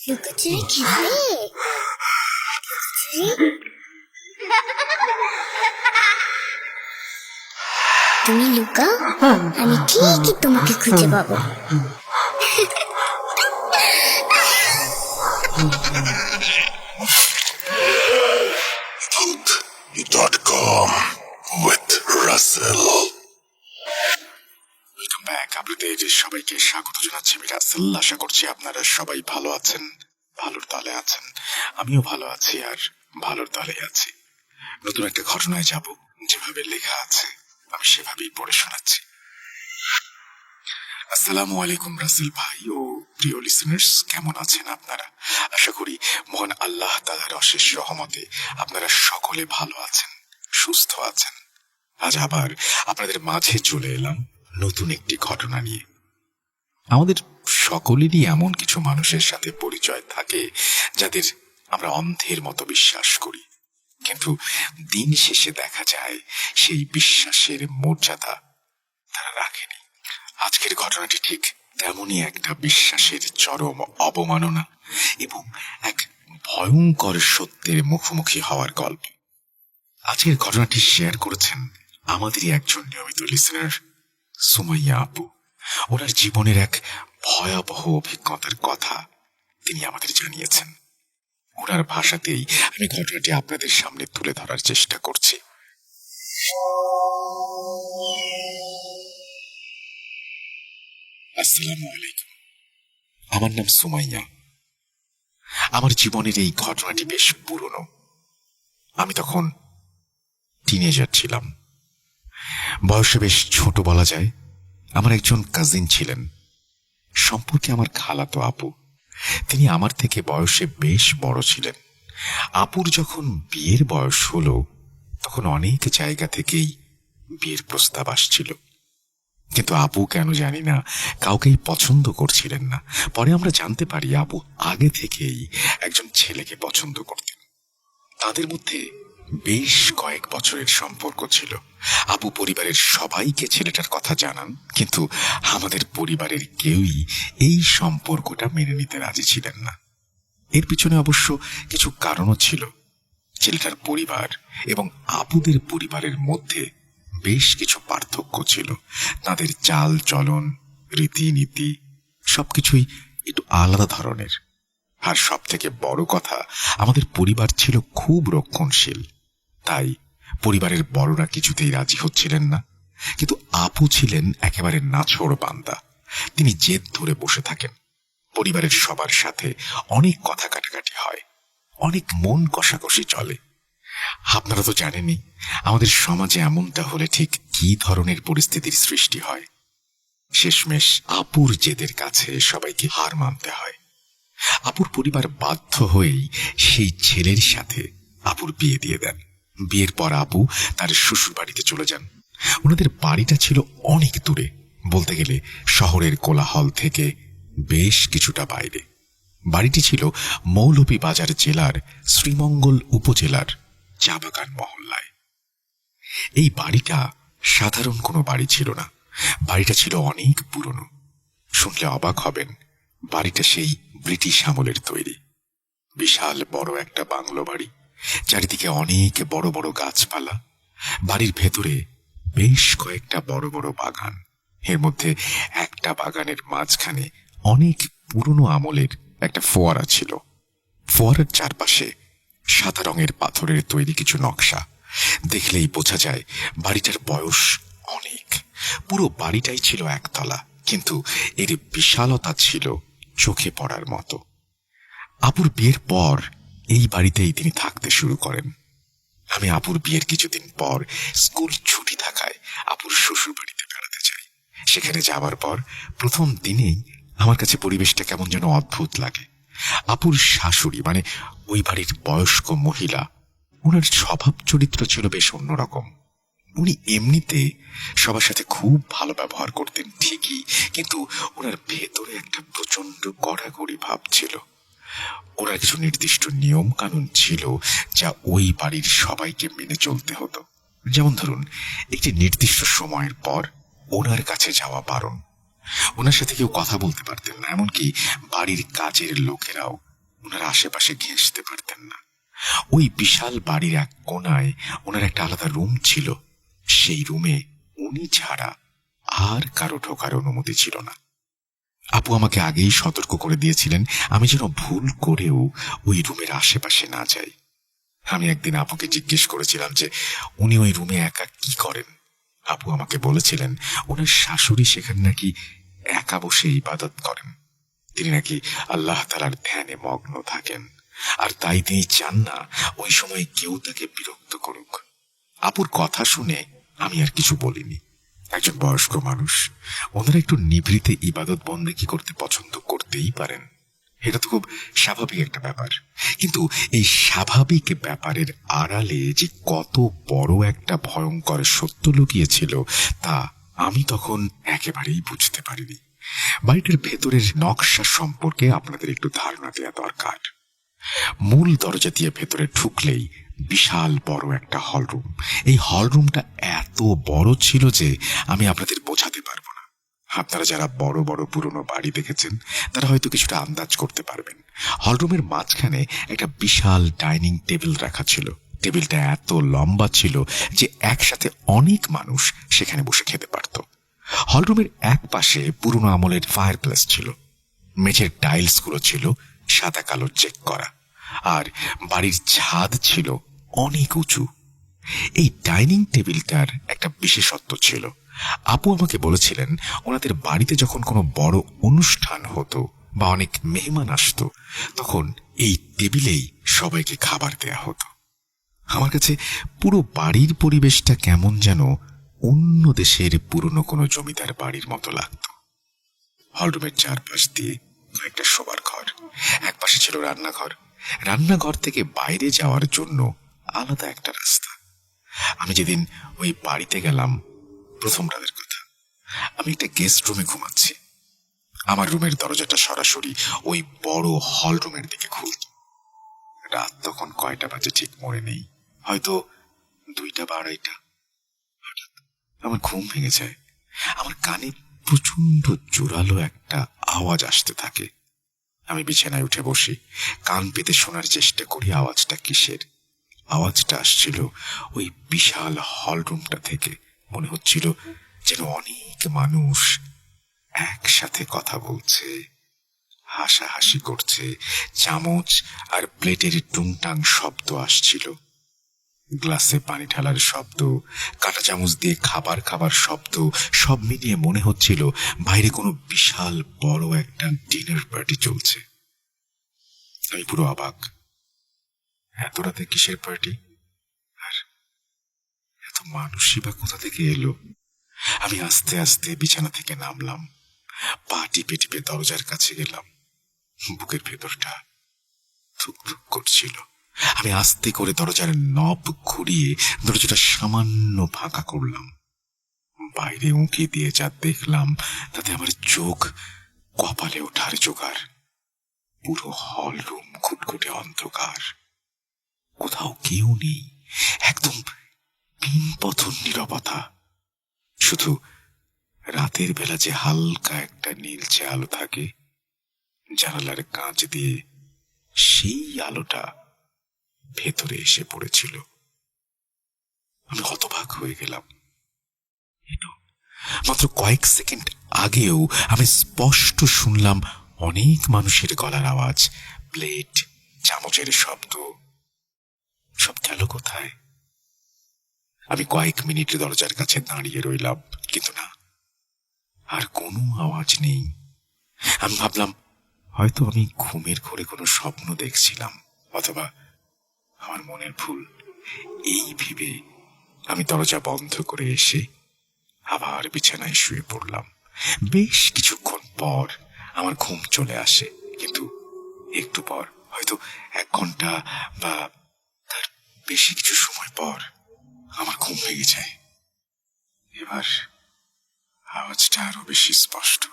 লুকোচুরি খেলবে? তুমি লুকাও, আমি ঠিকই তোমাকে খুঁজে পাবো। Voot.com with Russell. Welcome back. আপনাদের সবাইকে স্বাগত জানাচ্ছি আমি রাসেল। আশা করছি আপনারা সবাই ভালো আছেন, ভালোর দলে আছেন। আমিও ভালো আছি আর ভালোর দলে আছি। নতুন একটা ঘটনায় যাব, যেভাবে লেখা আছে আমি সেভাবেই পড়ে শোনাচ্ছি। আসসালামু আলাইকুম রাসেল ভাই ও প্রিয় লিসেনার্স, কেমন আছেন আপনারা? আশা করি মহান আল্লাহ তাআলার অশেষ রহমতে আপনারা সকলে ভালো আছেন, সুস্থ আছেন। আজ আবার আপনাদের মাঝে চলে এলাম নতুন একটি ঘটনা নিয়ে। আমাদের সকলেরই এমন কিছু মানুষের সাথে পরিচয় থাকে যাদের আমরা অন্ধের মতো বিশ্বাস করি, কিন্তু দিন শেষে দেখা যায় সেই বিশ্বাসের মর্যাদা তারা রাখেনি। আজকের ঘটনাটি ঠিক তেমনই একটা বিশ্বাসের চরম অবমাননা এবং এক ভয়ঙ্কর সত্যের মুখোমুখি হওয়ার গল্প। আজকের ঘটনাটি শেয়ার করেছেন আমাদেরই একজন নিয়মিত লিসেনার সুমাইয়া আপু। ওনার জীবনের এক ভয়াবহ অভিজ্ঞতার কথা তিনি আমাদের জানিয়েছেন। ওনার ভাষাতেই আমি ঘটনাটি আপনাদের সামনে তুলে ধরার চেষ্টা করছি। আসসালামু আলাইকুম, আমার নাম সুমাইয়া। আমার জীবনের এই ঘটনাটি বেশ পুরনো। আমি তখন টিনেজার ছিলাম, বয়সে বেশ ছোট বলা যায়। আমার একজন কাজিন ছিলেন, সম্পর্কে আমার খালাতো আপু। তিনি আমার থেকে বয়সে বেশ বড় ছিলেন। আপুর যখন বিয়ের বয়স হলো তখন অনেক জায়গা থেকেই বিয়ের প্রস্তাব আসছিল, কিন্তু আপু কেন জানি না কাউকেই পছন্দ করছিলেন না। পরে আমরা জানতে পারি আপু আগে থেকেই একজন ছেলেকে পছন্দ করতেন। তাদের মধ্যে বেশ কয়েক বছরের সম্পর্ক ছিল। আপু পরিবারের সবাইকে ছেলেটার কথা জানান, কিন্তু আমাদের পরিবারের কেউই এই সম্পর্কটা মেনে নিতে রাজি ছিলেন না। এর পিছনে অবশ্য কিছু কারণও ছিল। ছেলেটার পরিবার এবং আপুদের পরিবারের মধ্যে বেশ কিছু পার্থক্য ছিল। তাদের চাল চলন, রীতিনীতি সবকিছুই একটু আলাদা ধরনের। আর সব থেকে বড় কথা, আমাদের পরিবার ছিল খুব রক্ষণশীল, তাই পরিবারের বড়রা কিছুতেই রাজি হচ্ছিলেন না। কিন্তু আপু ছিলেন একেবারে নাছোড় বান্দা। তিনি জেদ ধরে বসে থাকেন। পরিবারের সবার সাথে অনেক কথা কাটাকাটি হয়, অনেক মন কষাকষি চলে। আপনারা তো জানেনই আমাদের সমাজে এমনটা হলে ঠিক কি ধরনের পরিস্থিতির সৃষ্টি হয়। শেষমেশ আপুর জেদের কাছে সবাইকে হার মানতে হয়। আপুর পরিবার বাধ্য হয়েই সেই ছেলের সাথে আপুর বিয়ে দিয়ে দেন। বিয়ের পর আপু তার শ্বশুর বাড়িতে চলে যান। ওনাদের বাড়িটা ছিল অনেক দূরে, বলতে গেলে শহরের কোলাহল থেকে বেশ কিছুটা বাইরে। বাড়িটি ছিল মৌলভীবাজার জেলার শ্রীমঙ্গল উপজেলার চাবাগান মহল্লায়। এই বাড়িটা সাধারণ কোনো বাড়ি ছিল না, বাড়িটা ছিল অনেক পুরনো। শুনলে অবাক হবেন, বাড়িটা সেই ব্রিটিশ আমলের তৈরি। বিশাল বড় একটা বাংলো বাড়ি, চারিদিকে অনেক বড় বড় গাছপালা। বাড়ির ভেতরে বেশ কয়েকটা বড় বড় বাগান। এর মধ্যে একটা বাগানের মাঝখানে অনেক পুরনো আমলের একটা ফোয়ারা ছিল। ফোয়ারার চারপাশে সাদা রঙের পাথরের তৈরি কিছু নকশা। দেখলেই বোঝা যায় বাড়িটার বয়স অনেক। পুরো বাড়িটাই ছিল একতলা, কিন্তু এর বিশালতা ছিল চোখে পড়ার মতো। আপুর বিয়ের পর এই বাড়িতেই তিনি থাকতে শুরু করেন। আমি আপুর বিয়ের কিছুদিন পর স্কুল ছুটি থাকায় আপুর শ্বশুর বাড়িতে বেড়াতে যাই। সেখানে যাওয়ার পর প্রথম দিনেই আমার কাছে পরিবেশটা কেমন যেন অদ্ভুত লাগে। আপুর শাশুড়ি, মানে ওই বাড়ির বয়স্ক মহিলা, ওনার স্বভাব চরিত্র ছিল বেশ অন্যরকম। উনি এমনিতে সবার সাথে খুব ভালো ব্যবহার করতেন ঠিকই, কিন্তু ওনার ভেতরে একটা প্রচন্ড কড়াকড়ি ভাব ছিল। ওনার কিছু নির্দিষ্ট নিয়ম কানুন ছিল যা ওই বাড়ির সবাইকে মেনে চলতে হতো। যেমন ধরুন, একটি নির্দিষ্ট সময়ের পর ওনার কাছে যাওয়া বারণ। ওনার সাথে কেউ কথা বলতে পারতেন না, এমনকি বাড়ির কাজের লোকেরাও ওনার আশেপাশে ঘেঁষতে পারতেন না। ওই বিশাল বাড়ির এক কোনায় ওনার একটা আলাদা রুম ছিল। সেই রুমে উনি ছাড়া আর কারো ঢোকার অনুমতি ছিল না। আপু আমাকে আগেই সতর্ক করে দিয়েছিলেন আমি যেন ভুল করেও ওই রুমের আশেপাশে না যাই। আমি একদিন আপুকে জিজ্ঞেস করেছিলাম যে উনি ওই রুমে একা কি করেন। আপু আমাকে বলেছিলেন ওনার শাশুড়ি সেখানে নাকি একা বসে ইবাদত করেন। তিনি নাকি আল্লাহ তাআলার ধ্যানে মগ্ন থাকেন, আর তাই তিনি চান না ওই সময় কেউ তাকে বিরক্ত করুক। আপুর কথা শুনে আমি আর কিছু বলিনি। একজন বয়স্ক মানুষ, ওনারা একটু নিভৃতে ইবাদত বন্দেগী করতে পছন্দ করতেই পারেন। এটা তো খুব স্বাভাবিক একটা ব্যাপার। কিন্তু এই স্বাভাবিক ব্যাপারের আড়ালে যে কত বড় একটা ভয়ঙ্কর সত্য লুকিয়েছিল তা আমি তখন একেবারেই বুঝতে পারিনি। বাড়িটার ভেতরের নকশা সম্পর্কে আপনাদের একটু ধারণা দেওয়া দরকার। মূল দরজা দিয়ে ভেতরে ঢুকলেই বিশাল বড় একটা হলরুম। এই হলরুমটা এত বড় ছিল যে আমি আপনাদের বোঝাতে পারবো না। আপনারা যারা বড় বড় পুরনো বাড়ি দেখেছেন তারা হয়তো কিছুটা আন্দাজ করতে পারবেন। হলরুমের মাঝখানে একটা বিশাল ডাইনিং টেবিল রাখা ছিল। টেবিলটা এত লম্বা ছিল যে একসাথে অনেক মানুষ সেখানে বসে খেতে পারত। হলরুমের এক পাশে পুরনো আমলের ফায়ার প্লেস ছিল। মেঝের টাইলস গুলো ছিল সাদা কালো চেক করা, আর বাড়ির ছাদ ছিল অনেক উঁচু। এই ডাইনিং টেবিলটার একটা বিশেষত্ব ছিল। আপু আমাকে বলেছিলেন ওনাদের বাড়িতে যখন কোনো বড় অনুষ্ঠান হতো বা অনেক মেহমান আসতো তখন এই টেবিলেই সবাইকে খাবার দেয়া হতো। আমার কাছে পুরো বাড়ির পরিবেশটা কেমন যেন অন্য দেশের পুরনো কোনো জমিদার বাড়ির মতো লাগত। হলরুমের চারপাশ দিয়ে কয়েকটা শোবার ঘর, এক পাশে ছিল রান্নাঘর। রান্নাঘর থেকে বাইরে যাওয়ার জন্য আলাদা একটা রাস্তা। আমি যেদিন ওই বাড়িতে গেলাম প্রথম রাতের কথা, আমি একটা গেস্ট রুমে ঘুমাচ্ছি। আমার রুমের দরজাটা সরাসরি ওই বড় হল রুমের দিকে খুলত। রাত তখন কয়টা বাজে ঠিক মনে নেই, হয়তো 2টা বা 2:30। হঠাৎ আমার ঘুম ভেঙে যায়। আমার কানে প্রচন্ড জোরালো একটা আওয়াজ আসতে থাকে। আমি বিছানায় উঠে বসি, কান পেতে শোনার চেষ্টা করি আওয়াজটা কিসের। আওয়াজটা আসছিল ওই বিশাল হলরুমটা থেকে। মনে হচ্ছিল যেন অনেক মানুষ একসাথে কথা বলছে, হাসাহাসি করছে। চামচ আর প্লেটের টুংটাং শব্দ আসছিল, গ্লাসে পানি ঢালার শব্দ, কাঁটা চামচ দিয়ে খাবার খাবার শব্দ। সব মিলিয়ে মনে হচ্ছিল বাইরে কোনো বিশাল বড় একটা ডিনার পার্টি চলছে। আমি পুরো অবাক। এত রাতে কিসের পার্টি, আর এত মানুষই বা কোথা থেকে এলো? আমি আস্তে আস্তে বিছানা থেকে নামলাম, পা টিপে টিপে দরজার কাছে গেলাম। বুকের ভেতরটা ধুকধুক করছিল। আমি আস্তে করে দরজার নব ঘুরিয়ে দরজাটা সামান্য ফাঁকা করলাম। বাইরে উঁকি দিয়ে যা দেখলাম তাতে আমার চোখ কপালে ওঠার জোগাড়। পুরো হল রুম ঘুটঘুটে অন্ধকার, কোথাও কেউ নেই, একদম পিনপথর নীরবতা। শুধু রাতের বেলা যে হালকা একটা নীলচে আলো থাকে জানালার কাঁচ দিয়ে, সেই আলোটা ভেতরে এসে পড়েছিল। আমি হতবাক হয়ে গেলাম। মাত্র কয়েক সেকেন্ড আগেও আমি স্পষ্ট শুনলাম অনেক মানুষের গলার আওয়াজ, প্লেট চামচের শব্দ। সব গেল কোথায়? আমি কয়েক মিনিট দরজার কাছে দাঁড়িয়ে রইলাম, কিন্তু না, আর কোনো আওয়াজ নেই। আমি ভাবলাম হয়তো আমি ঘুমের ঘোরে কোনো স্বপ্ন দেখছিলাম, অথবা আমার মনের ভুল। এই ভেবে আমি দরজা বন্ধ করে এসে আবার বিছানায় শুয়ে পড়লাম। বেশ কিছুক্ষণ পর আমার ঘুম চলে আসে, কিন্তু একটু পর, হয়তো 1 ঘন্টা বা তার বেশি কিছু সময় পর আমার ঘুম ভেঙে যায়। এবার আওয়াজটা আরো বেশি স্পষ্ট।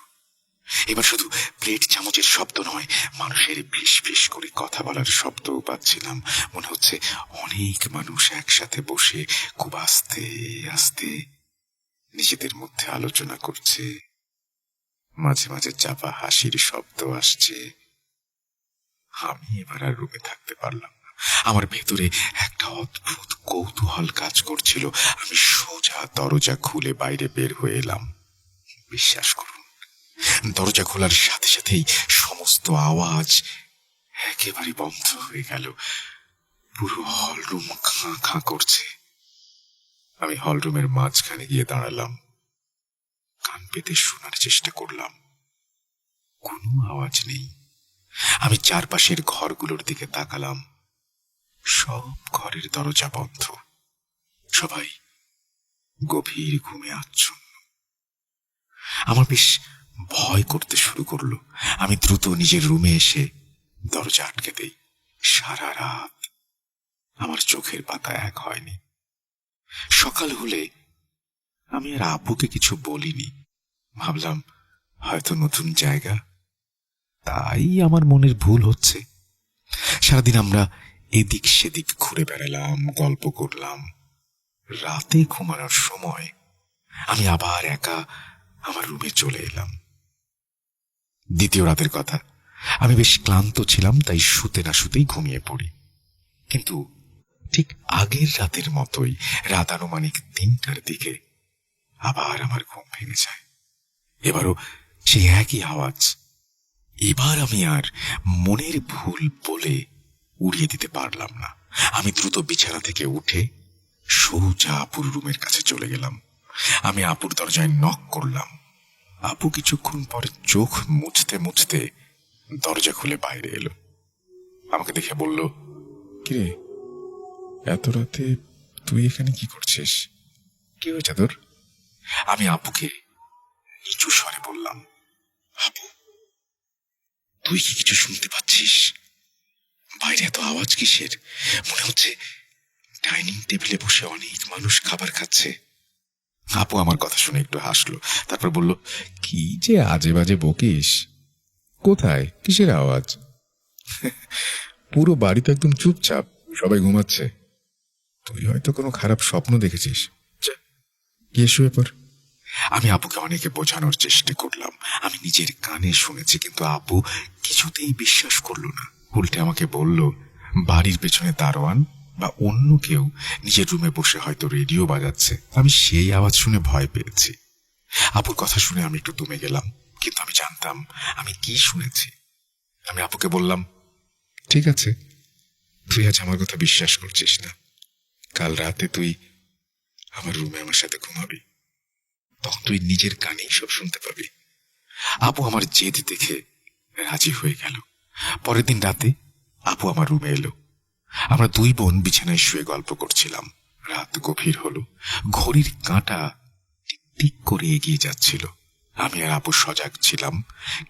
এবার শুধু প্লেট চামচের শব্দ নয়, মানুষের ফিস ফিস করে কথা বলার শব্দও পাচ্ছিলাম। মনে হচ্ছে অনেক মানুষ একসাথে বসে খুব আস্তে আস্তে নিজেদের মধ্যে আলোচনা করছে, মাঝে মাঝে চাপা হাসির শব্দ আসছে। আমি এবার আর রুমে থাকতে পারলাম না। আমার ভেতরে একটা অদ্ভুত কৌতূহল কাজ করছিল। আমি সোজা দরজা খুলে বাইরে বের হয়ে এলাম। বিশ্বাস করুন, দরজা খোলার সাথে সাথেই সমস্ত আওয়াজ একেবারে বন্ধ হয়ে গেল। পুরো হলরুম খাঁ খাঁ করছে। আমি হলরুমের মাঝখানে গিয়ে দাঁড়ালাম, কান পেতে শোনার চেষ্টা করলাম। কোনো আওয়াজ নেই। আমি চারপাশের ঘরগুলোর দিকে তাকালাম। সব ঘরের দরজা বন্ধ, সবাই গভীর ঘুমে আচ্ছন্ন। আমার বেশ ভয় করতে শুরু করলো। আমি দ্রুত নিজের রুমে এসে দরজা আটকে দেই। সারা রাত আমার চোখের পাতা এক হয়নি। সকাল হলে আমি আর আব্বুকে কিছু বলিনি। ভাবলাম হয়তো নতুন জায়গা, তাই আমার মনের ভুল হচ্ছে। সারাদিন আমরা এদিক সেদিক ঘুরে বেড়ালাম, গল্প করলাম। রাতে ঘুমানোর সময় আমি আবার একা আমার রুমে চলে এলাম। দ্বিতীয় রাতের কথা। আমি বেশ ক্লান্ত ছিলাম, তাই শুতে না শুতেই ঘুমিয়ে পড়ি। কিন্তু ঠিক আগের রাতের মতোই রাত আনুমানিক 3টার দিকে আবার আমার ঘুম ভেঙে যায়। এবারও সেই একই আওয়াজ। এবার আমি আর মনের ভুল বলে উড়িয়ে দিতে পারলাম না। আমি দ্রুত বিছানা থেকে উঠে সোজা আপুর রুমের কাছে চলে গেলাম। আমি আপুর দরজায় নক করলাম। আপু কিছুক্ষণ পরে চোখ মুছতে মুছতে দরজা খুলে বাইরে এলো। আমাকে দেখে বলল, কিরে, এত রাতে তুই এখানে কি করছিস? কি হয়েছে তোর? আমি আপুকে নিচু স্বরে বললাম, আপু, তুই কি কিছু শুনতে পাচ্ছিস? বাইরে এত আওয়াজ কিসের? মনে হচ্ছে ডাইনিং টেবিলে বসে অনেক মানুষ খাবার খাচ্ছে। আপু আমার কথা শুনে একটু হাসলো, তারপর বলল, কি যে আজে বাজে বকিস? কোথায় কিসের আওয়াজ? পুরো বাড়ি তো একদম চুপচাপ, সবাই ঘুমাচ্ছে। তুই হয়তো কোনো খারাপ স্বপ্ন দেখেছিস। গিয়ে শুয়ে পড়। আমি আপুকে অনেকে বোঝানোর চেষ্টা করলাম আমি নিজের কানে শুনেছি, কিন্তু আপু কিছুতেই বিশ্বাস করলো না। উল্টে আমাকে বলল, বাড়ির পেছনে দারোয়ান বা অন্য কেউ নিজের রুমে বসে হয়তো রেডিও বাজাচ্ছে। আমি সেই আওয়াজ শুনে ভয় পেয়েছি। আপুর কথা শুনে আমি একটু দমে গেলাম, কিন্তু আমি জানতাম আমি কি শুনেছি। আমি আপুকে বললাম, ঠিক আছে, তুই আজ আমার কথা বিশ্বাস করছিস না। কাল রাতে তুই আমার রুমে আমার সাথে ঘুমাবি, তখন তুই নিজের কানেই সব শুনতে পাবি। আপু আমার জেদ দেখে রাজি হয়ে গেল। পরের দিন রাতে আপু আমার রুমে এলো। আমরা দুই বোন বিছানায় শুয়ে গল্প করছিলাম। রাত গভীর হলো। ঘড়ির কাঁটা টিক টিক করে এগিয়ে যাচ্ছিল। আমি আর আপু সজাগ ছিলাম।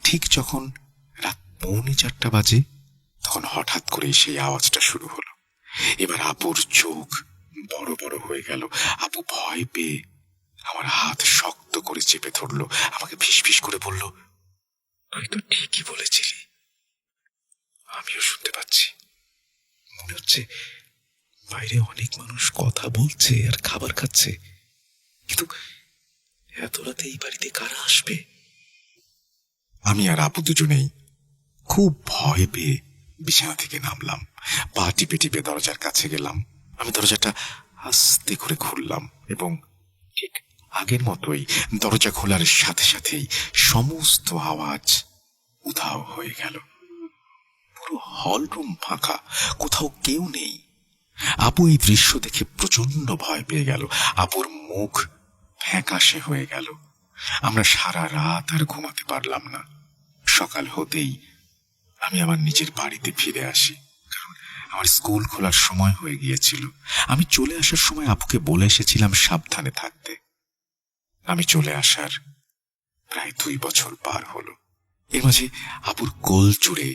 ঠিক যখন রাত 3:45 বাজে, তখন হঠাৎ করে সেই আওয়াজটা শুরু হলো। এবার আপুর চোখ বড় বড় হয়ে গেল। আপু ভয় পেয়ে আমার হাত শক্ত করে চেপে ধরলো। আমাকে ফিসফিস করে বলল, তুই তো ঠিকই বলেছিলি, আমিও শুনতে পাচ্ছি। মনে হচ্ছে বাইরে অনেক মানুষ কথা বলছে আর খাবার খাচ্ছে, কিন্তু এত রাতে এই বাড়িতে কারা আসবে? আমি আর আপু দুজনেই খুব ভয় পেয়ে বিছানা থেকে নামলাম। পা টিপে টিপে দরজার কাছে গেলাম। আমি দরজাটা আস্তে করে খুললাম এবং ঠিক আগের মতোই দরজা খোলার সাথে সাথেই সমস্ত আওয়াজ উধাও হয়ে গেল। পুরো হলরুম ফাঁকা, কোথাও কেউ নেই। আপু এই দৃশ্য দেখে প্রচন্ড ভয় পেয়ে গেল। আপুর মুখ ফ্যাকাশে হয়ে গেল। আমরা সারা রাত আর ঘুমাতে পারলাম না। সকাল হতেই আমি আমার নিজের বাড়িতে ফিরে আসি, কারণ আমার স্কুল খোলার সময় হয়ে গিয়েছিল। আমি চলে আসার সময় আপুকে বলে এসেছিলাম সাবধানে থাকতে। আমি চলে আসার প্রায় 2 বছর পার হলো। এর মাঝে আপুর কোল জুড়ে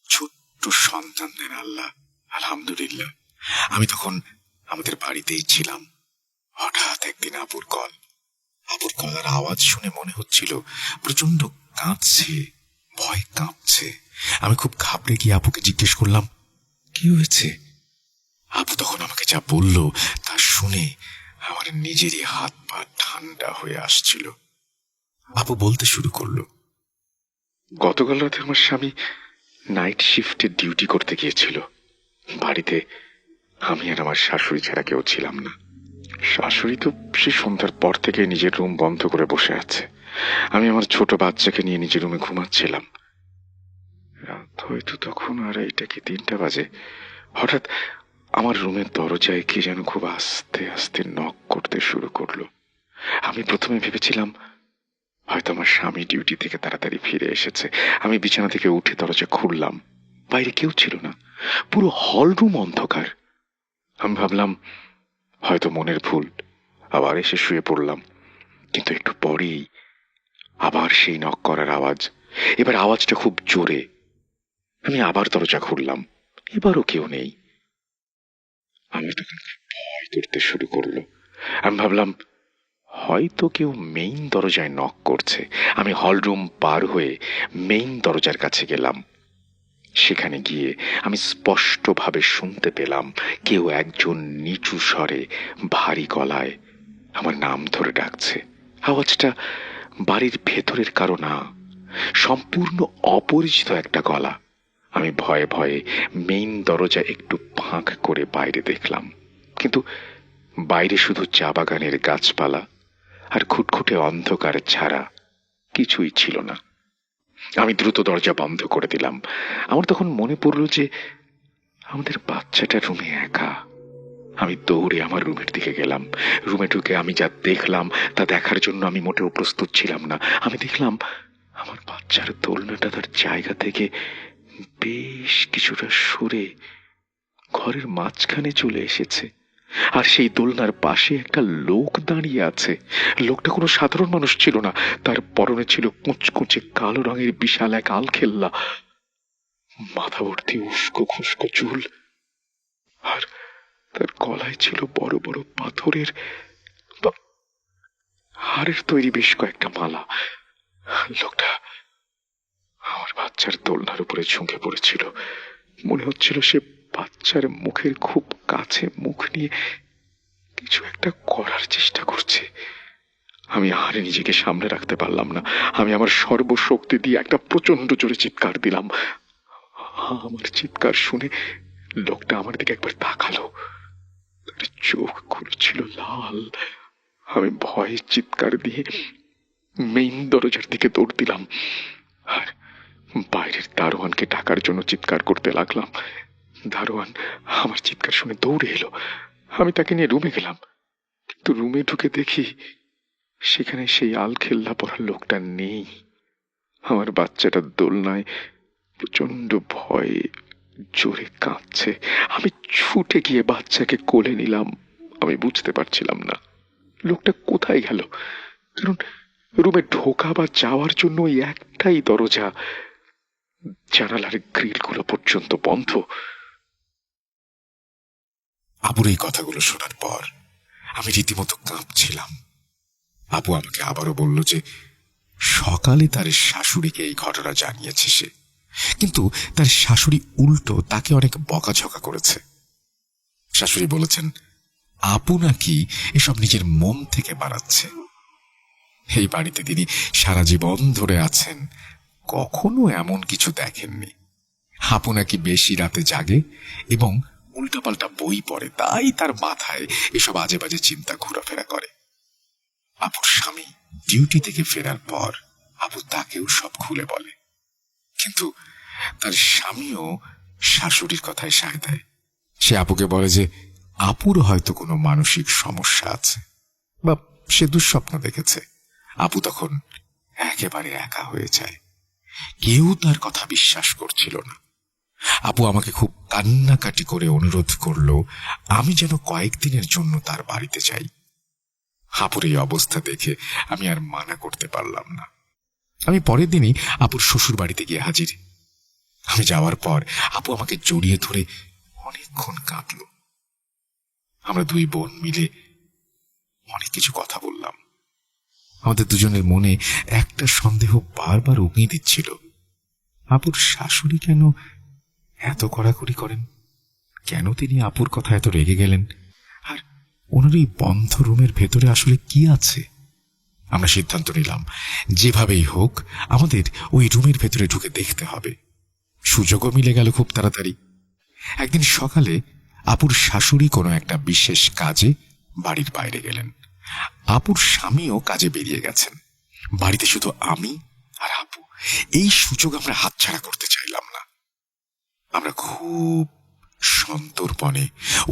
ছোট্ট সন্তান দেন আল্লাহ, আলহামদুলিল্লাহ। আমি তখন আমাদের বাড়িতেই ছিলাম। হঠাৎ একদিন আপুর গলার আওয়াজ শুনে মনে হচ্ছিল প্রচন্ড কাঁদছে, ভয় কাঁপছে। আমি খুব ঘাবড়ে গিয়ে আপুকে জিজ্ঞেস করলাম, কি হয়েছে? আপু তখন আমাকে যা বলল তা শুনে আমার নিজেরই হাত পা ঠান্ডা হয়ে আসছিল। আপু বলতে শুরু করলো, গতকাল রাতে আমার স্বামী নাইট শিফটে ডিউটি করতে গিয়েছিল। বাড়িতে আমি আর আমার শাশুড়ি ছাড়া কেউ ছিলাম না। শাশুড়ি তো সে সন্ধ্যার পর থেকে নিজের রুম বন্ধ করে বসে আছে। আমি আমার ছোট বাচ্চাকে নিয়ে নিজের রুমে ঘুমাচ্ছিলাম। রাত হয়তো তখন 2:30 কি 3টা বাজে। হঠাৎ আমার রুমের দরজায় কে যেন খুব আস্তে আস্তে নক করতে শুরু করলো। আমি প্রথমে ভেবেছিলাম হয়তো আমার স্বামী ডিউটি থেকে তাড়াতাড়ি ফিরে এসেছে। আমি বিছানা থেকে উঠে দরজা খুললাম। বাইরে কেউ ছিল না, পুরো হল রুম অন্ধকার। আমি ভাবলাম হয়তো মনের ভুল, আবার এসে শুয়ে পড়লাম। কিন্তু একটু পরেই আবার সেই নক করার আওয়াজ। এবার আওয়াজটা খুব জোরে। আমি আবার দরজা খুললাম, এবারও কেউ নেই। আমার তখন ভয় করতে শুরু করলো। আমি ভাবলাম হয়তো কেউ মেইন দরজায় নক করছে। আমি হলরুম পার হয়ে মেইন দরজার কাছে গেলাম। সেখানে গিয়ে আমি স্পষ্টভাবে শুনতে পেলাম কেউ একজন নিচু স্বরে ভারী গলায় আমার নাম ধরে ডাকছে। আওয়াজটা বাড়ির ভেতরের কারো না, সম্পূর্ণ অপরিচিত একটা গলা। আমি ভয়ে ভয়ে মেইন দরজা একটু ফাঁক করে বাইরে দেখলাম, কিন্তু বাইরে শুধু চা বাগানের গাছপালা আর খুটখুটে অন্ধকার ছাড়া কিছুই ছিল না। আমি দ্রুত দরজা বন্ধ করে দিলাম। আমার তখন মনে পড়ল যে আমাদের বাচ্চাটা রুমে একা। আমি দৌড়ে আমার রুমের দিকে গেলাম। রুমে ঢুকে আমি যা দেখলাম তা দেখার জন্য আমি মোটেও প্রস্তুত ছিলাম না। আমি দেখলাম আমার বাচ্চার দোলনাটা তার জায়গা থেকে বেশ কিছুটা সরে ঘরের মাঝখানে চলে এসেছে, আর সেই দোলনার পাশে একটা লোক দাঁড়িয়ে আছে। লোকটা কোনো সাধারণ মানুষ ছিল না। তার পরনে ছিল কুঁচকুঁচে কালো রঙের বিশাল এক আলখেল্লা, মাথা ভর্তি উস্কো খুস্কো চুল, আর তার গলায় ছিল বড় বড় পাথরের হাড়ের তৈরি বেশ কয়েকটা মালা। লোকটা আমার বাচ্চার দোলনার উপরে ঝুঁকে পড়েছিল। মনে হচ্ছিল সে বাচ্চার মুখের খুব কাছে মুখ নিয়ে কিছু একটা করার চেষ্টা করছে। আমি আর নিজেকে সামনে রাখতে পারলাম না। আমি আমার সর্বশক্তি দিয়ে একটা প্রচন্ড জোরে চিৎকার দিলাম। আমার চিৎকার শুনে লোকটা আমার দিকে একবার তাকালো। তার চোখগুলো ছিল লাল। আমি ভয়ে চিৎকার দিয়ে মেইন দরজার দিকে দৌড় দিলাম আর বাইরের দারোয়ানকে ডাকার জন্য চিৎকার করতে লাগলাম। দারোয়ান আমার চিৎকার শুনে দৌড়ে এলো। আমি তাকে নিয়ে রুমে গেলাম, কিন্তু রুমে ঢুকে দেখি সেখানে সেই আলখেল্লা পরা লোকটা নেই। আমার বাচ্চাটা দোলনায় প্রচন্ড ভয়ে জোরে কাঁদছে। আমি ছুটে গিয়ে বাচ্চাকে কোলে নিলাম। আমি বুঝতে পারছিলাম না লোকটা কোথায় গেল, কারণ রুমে ঢোকা বা যাওয়ার জন্য ওই একটাই দরজা, জানালার গ্রিলগুলো পর্যন্ত বন্ধ। আপুর এই কথাগুলো শোনার পর আমি রীতিমতো কাঁপছিলাম। আপু আমাকে আবারও বলল যে সকালে তার শাশুড়িকে এই ঘটনা জানিয়েছে সে, কিন্তু তার শাশুড়ি উল্টো তাকে অনেক বকাঝকা করেছে। শাশুড়ি বলেছেন আপু নাকি এসব নিজের মন থেকে বানাচ্ছে। এই বাড়িতে তিনি সারা জীবন ধরে আছেন, কখনো এমন কিছু দেখেননি। আপু নাকি বেশি রাতে জাগে এবং উল্টাপাল্টা বই পড়ে, তাই তার মাথায় এসব আজে বাজে চিন্তা ঘোরাফেরা করে। আপুর স্বামী ডিউটি থেকে ফেরার পর আপু তাকেও সব খুলে বলে, কিন্তু তার স্বামীও শাশুড়ির কথায় সায় দেয়। সে আপুকে বলে যে আপুর হয়তো কোনো মানসিক সমস্যা আছে বা সে দুঃস্বপ্ন দেখেছে। আপু তখন একেবারে একা হয়ে যায়। কেউ তার কথা বিশ্বাস করছিল না। আপু আমাকে খুব কান্নাকাটি করে অনুরোধ করলো আমি যেন কয়েকদিনের জন্য তার বাড়িতে যাই। আপুর এই অবস্থা দেখে আমি আর মানা করতে পারলাম না। আমি পরের দিনই আপুর শ্বশুর বাড়িতে গিয়ে হাজির। আমি যাওয়ার পর আপু আমাকে জড়িয়ে ধরে অনেকক্ষণ কাঁদল। আমরা দুই বোন মিলে অনেক কিছু কথা বললাম। আমাদের দুজনের মনে একটা সন্দেহ বারবার উগিয়ে দিচ্ছিল, আপুর শাশুড়ি কেন এত কড়াকড়ি করেন, কেন তিনি আপুর কথা এত রেগে গেলেন, আর ওনার এই বন্ধ রুমের ভেতরে আসলে কি আছে। আমরা সিদ্ধান্ত নিলাম যেভাবেই হোক আমাদের ওই রুমের ভেতরে ঢুকে দেখতে হবে। সুযোগও মিলে গেল খুব তাড়াতাড়ি। একদিন সকালে আপুর শাশুড়ি কোনো একটা বিশেষ কাজে বাড়ির বাইরে গেলেন। আপুর স্বামীও কাজে বেরিয়ে গেছেন। বাড়িতে শুধু আমি আর আপু। এই সুযোগ আমরা হাতছাড়া করতে চাইলাম না। আমরা খুব সন্তর্পণে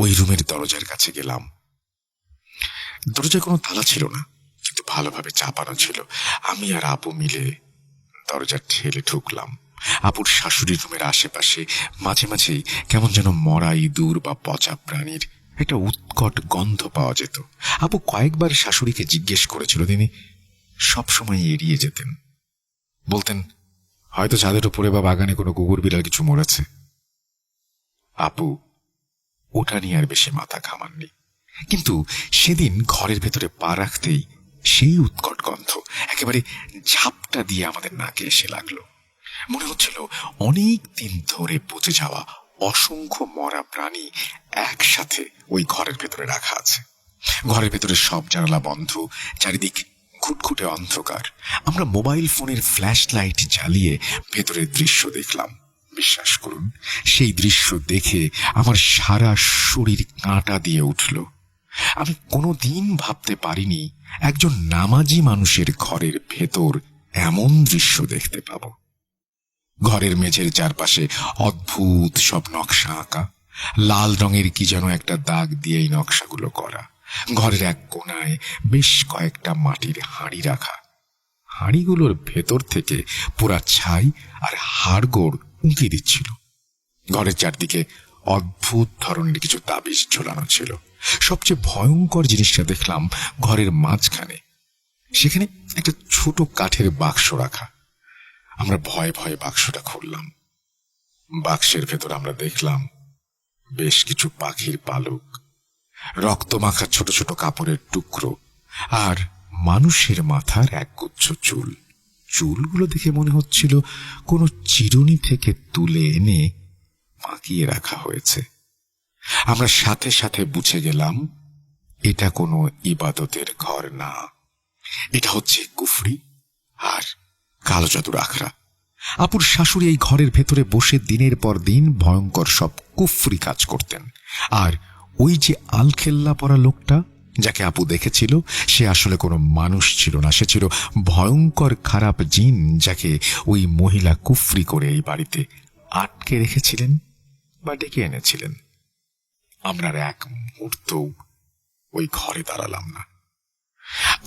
ওই রুমের দরজার কাছে গেলাম। দরজায় কোনো তালা ছিল না, কিন্তু ভালোভাবে চাপানো ছিল। আমি আর আপু মিলে দরজা ঠেলে ঢুকলাম। আপুর শাশুড়ির রুমের আশেপাশে মাঝে মাঝেই কেমন যেন মরা ইঁদুর বা পচা প্রাণীর একটা উৎকট গন্ধ পাওয়া যেত। আপু কয়েকবার শাশুড়িকে জিজ্ঞেস করেছিল, তিনি সবসময় এড়িয়ে যেতেন। বলতেন হয়তো ছাদের উপরে বা বাগানে কোনো কুকুর বিড়াল কিছু মরেছে। আপু ওটা নিয়ে আর বেশি মাথা ঘামাননি। কিন্তু সেদিন ঘরের ভেতরে পা রাখতেই সেই উৎকট গন্ধ একেবারে ঝাপটা দিয়ে আমাদের নাকে এসে লাগলো। মনে হচ্ছিল অনেক দিন ধরে পচে যাওয়া অসংখ্য মরা প্রাণী একসাথে ওই ঘরের ভেতরে রাখা আছে। ঘরের ভেতরে সব জানালা বন্ধ, চারিদিক খুটখুটে অন্ধকার। আমরা মোবাইল ফোনের ফ্ল্যাশ লাইট জ্বালিয়ে ভেতরের দৃশ্য দেখলাম। বিশ্বাস করুন, সেই দৃশ্য দেখে আমার সারা শরীর কাঁটা দিয়ে উঠল। আমি কোনোদিন ভাবতে পারিনি একজন নামাজি মানুষের ঘরের ভেতর এমন দৃশ্য দেখতে পাব। ঘরের মেঝের চারপাশে অদ্ভুত সব নকশা আঁকা। লাল রঙের কি যেন একটা দাগ দিয়ে এই নকশাগুলো করা। ঘরের এক কোণায় বেশ কয়েকটা মাটির হাঁড়ি রাখা। হাঁড়িগুলোর ভেতর থেকে পুরা ছাই আর হাড়গোড় উঁকি দিচ্ছিল। ঘরের চারদিকে অদ্ভুত ধরনের কিছু তাবিজ ঝোলানো ছিল। সবচেয়ে ভয়ঙ্কর জিনিসটা দেখলাম ঘরের মাঝখানে। সেখানে একটা ছোট কাঠের বাক্স রাখা। আমরা ভয়ে ভয়ে বাক্সটা খুললাম। বাক্সের ভেতর আমরা দেখলাম বেশ কিছু পাখির পালক, রক্তমাখা ছোট ছোট কাপড়ের টুকরো আর মানুষের মাথার একগুচ্ছ চুল। চুলগুলো দেখে মনে হচ্ছিল কোনো চিরুনি থেকে তুলে এনে পাকিয়ে রাখা হয়েছে। আমরা সাথে সাথে বুঝে গেলাম এটা কোনো ইবাদতের ঘর না, এটা হচ্ছে কুফরি আর কালো জাদুর আখড়া। আপুর শাশুড়ি এই ঘরের ভেতরে বসে দিনের পর দিন ভয়ঙ্কর সব কুফরি কাজ করতেন। আর ওই যে আলখেল্লা পরা লোকটা যাকে আপু দেখেছিল, সে আসলে কোনো মানুষ ছিল না, সে ছিল ভয়ঙ্কর খারাপ জিন, যাকে ওই মহিলা কুফরি করে এই বাড়িতে আটকে রেখেছিলেন বা ডেকে এনেছিলেন। আমরা আর এক মুহূর্ত ওই ঘরে দাঁড়ালাম না।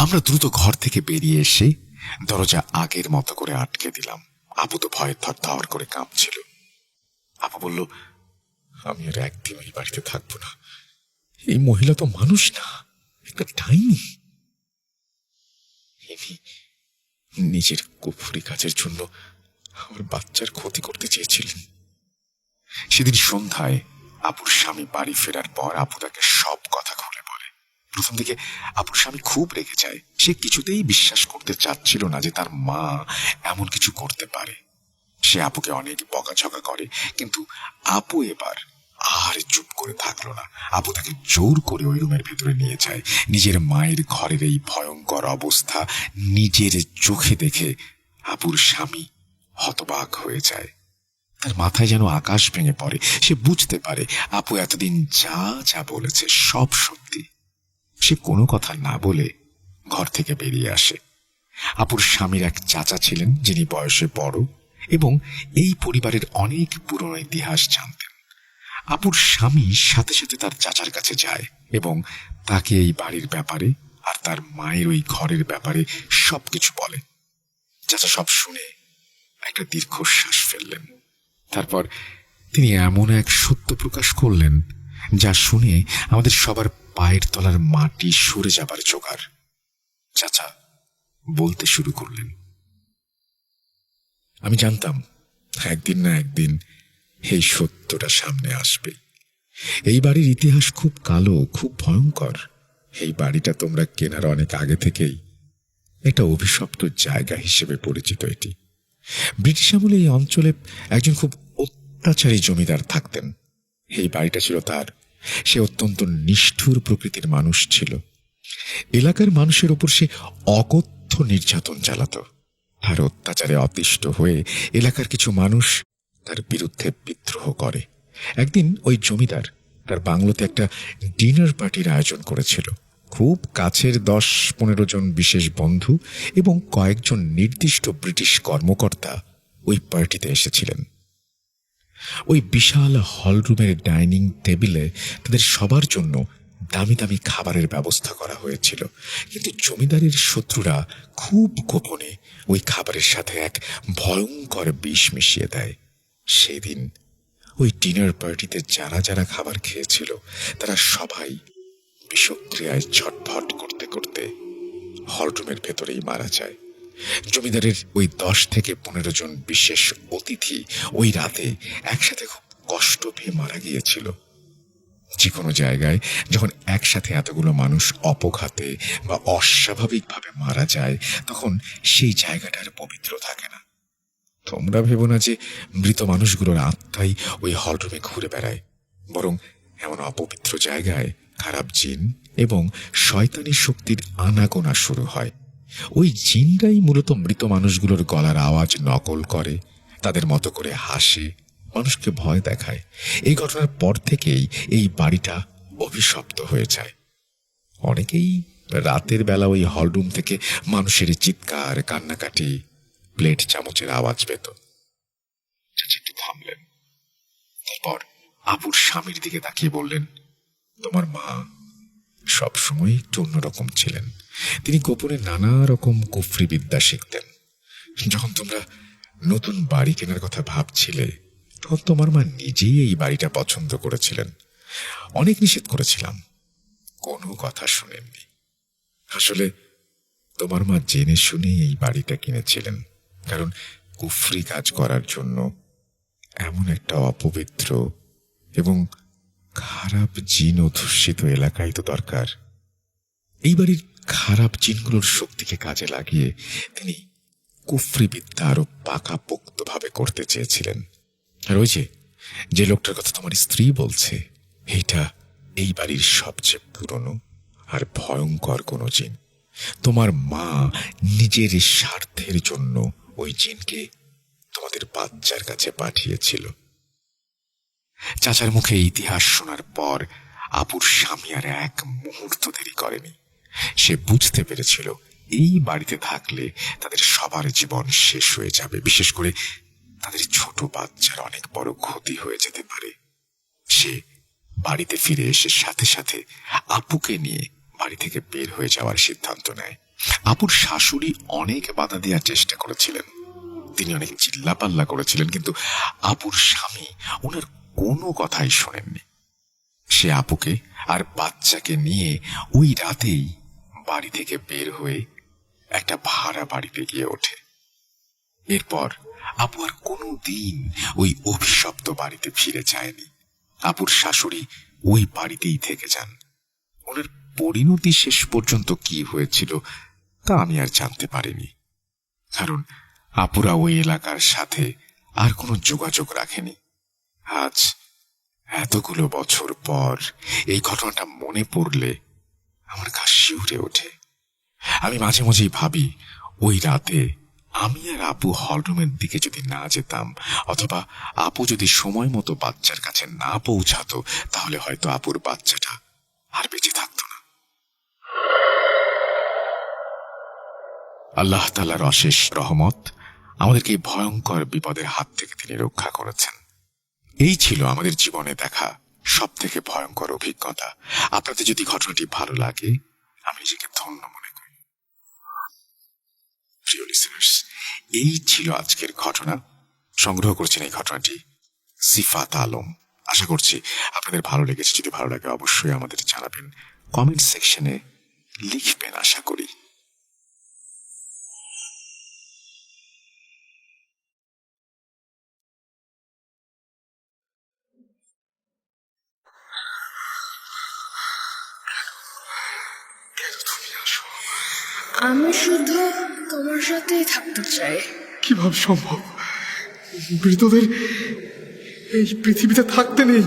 আমরা দ্রুত ঘর থেকে বেরিয়ে এসে দরজা আগের মতো করে আটকে দিলাম। আপু তো ভয়ে থরথর করে কাঁপছিল। আপু বলল, আমি আর একদিন ওই বাড়িতে থাকবো না। এই মহিলা তো মানুষ না, একটা ডাইনি। নিজের কুফরি কাজের জন্য আমার বাচ্চার ক্ষতি করতে চেয়েছিলেন। সেদিন সন্ধ্যায় আপুর স্বামী বাড়ি ফেরার পর আপু তাকে সব কথা খুলে বলে। প্রথম দিকে আপুর স্বামী খুব রেগে যায়। সে কিছুতেই বিশ্বাস করতে চাচ্ছিল না যে তার মা এমন কিছু করতে পারে। সে আপুকে অনেক বকাঝকা করে, কিন্তু আপু এবার আর চুপ করে থাকলো না। আপু তাকে জোর করে ওই রুমের ভেতরে নিয়ে যায়। নিজের মায়ের ঘরের এই ভয়ঙ্কর অবস্থা নিজের চোখে দেখে আপুর স্বামী হতবাক হয়ে যায়। তার মাথায় যেন আকাশ ভেঙে পড়ে। সে বুঝতে পারে আপু এতদিন যা যা বলেছে সব সত্যি। সে কোনো কথা না বলে ঘর থেকে বেরিয়ে আসে। আপুর স্বামীর এক চাচা ছিলেন, যিনি বয়সে বড় এবং এই পরিবারের অনেক পুরনো ইতিহাস জানতেন। আপুর স্বামী সাথে সাথে তার চাচার কাছে যায় এবং তাকে এই বাড়ির ব্যাপারে আর তার মায়ের ওই ঘরের ব্যাপারে সবকিছু বলে। চাচা সব শুনে একটা দীর্ঘশ্বাস ফেললেন। তারপর তিনি এমন এক সত্য প্রকাশ করলেন যা শুনে আমাদের সবার পায়ের তলার মাটি সরে যাবার জোগাড়। চাচা বলতে শুরু করলেন, আমি জানতাম একদিন না একদিন এই সত্যটা সামনে আসবে। এই বাড়ির ইতিহাস খুব কালো, খুব ভয়ঙ্কর। এই বাড়িটা তোমরা কেনার অনেক আগে থেকেই একটা অভিশপ্ত জায়গা হিসেবে পরিচিত। এটি ব্রিটিশ আমলে এই অঞ্চলে একজন খুব অত্যাচারী জমিদার থাকতেন। এই বাড়িটা ছিল তার। সে অত্যন্ত নিষ্ঠুর প্রকৃতির মানুষ ছিল। এলাকার মানুষের ওপর সে অকথ্য নির্যাতন চালাতো। আর অত্যাচারে অতিষ্ঠ হয়ে এলাকার কিছু মানুষ তার বিরুদ্ধে বিদ্রোহ করে। একদিন ওই জমিদার তার বাংলোতে একটা ডিনার পার্টির আয়োজন করেছিল। খুব কাছের 10-15 জন বিশেষ বন্ধু এবং কয়েকজন নির্দিষ্ট ব্রিটিশ কর্মকর্তা ওই পার্টিতে এসেছিলেন। ওই বিশাল হলরুমের ডাইনিং টেবিলে তাদের সবার জন্য দামি দামি খাবারের ব্যবস্থা করা হয়েছিল, কিন্তু জমিদারের শত্রুরা খুব গোপনে ওই খাবারের সাথে এক ভয়ঙ্কর বিষ মিশিয়ে দেয়। সেদিন ওই ডিনার পার্টিতে যারা যারা খাবার খেয়েছিল তারা সবাই বিষক্রিয়ায় ছটফট করতে করতে হলরুমের ভেতরেই মারা যায়। জমিদারের ওই 10 থেকে 15 জন বিশেষ অতিথি ওই রাতে একসাথে খুব কষ্ট পেয়ে মারা গিয়েছিল। যে কোনো জায়গায় যখন একসাথে এতগুলো মানুষ অপঘাতে বা অস্বাভাবিকভাবে মারা যায় তখন সেই জায়গাটা আর পবিত্র থাকে না। তোমরা ভেবো না যে মৃত মানুষগুলোর আত্মাই ওই হলরুমে ঘুরে বেড়ায়, বরং এমন অপবিত্র জায়গায় খারাপ জিন এবং শয়তানি শক্তির আনাগোনা শুরু হয়। ওই জিনরাই মূলত মৃত মানুষগুলোর গলার আওয়াজ নকল করে, তাদের মতো করে হাসে, মানুষকে ভয় দেখায়। এই ঘটনার পর থেকেই এই বাড়িটা অভিশপ্ত হয়ে যায়। অনেকেই রাতের বেলা ওই হলরুম থেকে মানুষের চিৎকার, কান্নাকাটি, প্লেট চামচের আওয়াজ পেত। একটু থামলেন, তারপর আপুর স্বামীর দিকে তাকিয়ে বললেন, তোমার মা সবসময় একটু অন্যরকম ছিলেন। তিনি গোপনে নানা রকম কুফরি বিদ্যা শিখতেন। যখন তোমরা নতুন বাড়ি কেনার কথা ভাবছিলে তখন তোমার মা নিজেই এই বাড়িটা পছন্দ করেছিলেন। অনেক নিষেধ করেছিলাম, কোনো কথা শুনেননি। আসলে তোমার মা জেনে শুনে এই বাড়িটা কিনেছিলেন, কারণ কুফরি কাজ করার জন্য এমন একটা অপবিত্র এবং খারাপ জিন অধ্যুষিত এলাকায় তো দরকার। এই বাড়ির খারাপ জিনগুলোর শক্তিকে কাজে লাগিয়ে তিনি কুফরি বিদ্যা আরো পাকাপোক্তভাবে করতে চেয়েছিলেন। আর ওই যে লোকটার কথা তোমার স্ত্রী বলছে, এইটা এই বাড়ির সবচেয়ে পুরনো আর ভয়ঙ্কর কোনো জিন। তোমার মা নিজের স্বার্থের জন্য ওই জিনকে তোমাদের বাচ্চার কাছে পাঠিয়েছিল। চাচার মুখে ইতিহাস শোনার পর আপুর স্বামী আর এক মুহূর্ত দেরি করেনি। সে বুঝতে পেরেছিল এই বাড়িতে থাকলে তাদের সবার জীবন শেষ হয়ে যাবে, বিশেষ করে তাদের ছোট বাচ্চার অনেক বড় ক্ষতি হয়ে যেতে পারে। সে বাড়িতে ফিরে এসে সাথে সাথে আপুকে নিয়ে বাড়ি থেকে বের হয়ে যাওয়ার সিদ্ধান্ত নেয়। আপুর শাশুড়ি অনেক বাধা দেওয়ার চেষ্টা করেছিলেন, তিনি অনেক চিল্লাপাল্লা করেছিলেন, কিন্তু আপুর স্বামী ওনার কোনো কথাই শোনেননি। সে আপুকে আর বাচ্চাকে নিয়ে ওই রাতেই বাড়ি থেকে বের হয়ে একটা ভাড়া বাড়িতে গিয়ে ওঠে। এরপর আপু আর কোনো দিন ওই অভিশপ্ত বাড়িতে ফিরে যায়নি। আপুর শাশুড়ি ওই বাড়িতেই থেকে যান। ওনার পরিণতি শেষ পর্যন্ত কি হয়েছিল তা আমি আর জানতে পারিনি, কারণ আপুরা ওই এলাকার সাথে আর কোনো যোগাযোগ রাখেনি। আজ এতগুলো বছর পর এই ঘটনাটা মনে পড়লে আমার গা শিউরে ওঠে। আমি মাঝে মাঝেই ভাবি, ওই রাতে আমি আর আপু হলরুমের দিকে যদি না যেতাম, অথবা আপু যদি সময় মতো বাচ্চার কাছে না পৌঁছাতো, তাহলে হয়তো আপুর বাচ্চাটা আর বেঁচে থাকতো না। আল্লাহ তাআলার অশেষ রহমত, আমাদেরকে এই ভয়ঙ্কর বিপদের হাত থেকে তিনি রক্ষা করেছেন। এই ছিল আমাদের জীবনে দেখা সব থেকে ভয়ঙ্কর অভিজ্ঞতা। আপনাদের যদি ঘটনাটি ভালো লাগে, আমি নিজেকে ধন্য মনে করি। প্রিয় লিসেনার্স, এই ছিল আজকের ঘটনা। সংগ্রহ করেছেন এই ঘটনাটি সিফাত আলম। আশা করছি আপনাদের ভালো লেগেছে। যদি ভালো লাগে অবশ্যই আমাদের জানাবেন, কমেন্ট সেকশনে লিখবেন, আশা করি। আমি শুধু তোমার সাথেই থাকতে চাই। কিভাবে সম্ভব? মৃতদের এই পৃথিবীতে থাকতে নেই।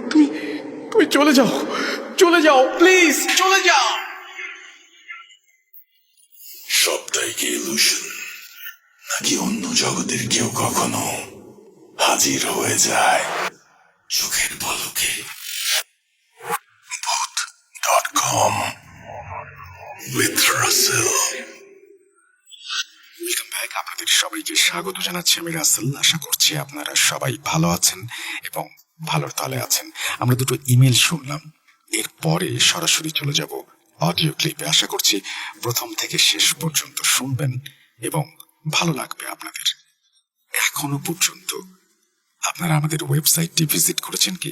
তুমি তুমি চলে যাও, চলে যাও, প্লিজ চলে যাও। সবটাই জগতের কেউ কখনো হাজির হয়ে যায় চোখের পলকে। ভূত.com with Russell। ওয়েলকাম ব্যাক, আপনাদের সবাইকে স্বাগত জানাচ্ছি। আমি রাসেল। আশা করছি আপনারা সবাই ভালো আছেন এবং ভালোর তলে আছেন। আমরা দুটো ইমেল শুনলাম, এরপরে সরাসরি চলে যাব অডিও ক্লিপে। আশা করছি প্রথম থেকে শেষ পর্যন্ত শুনবেন এবং ভালো লাগবে আপনাদের। এখনো পর্যন্ত আপনারা আমাদের ওয়েবসাইটটি ভিজিট করেছেন কি?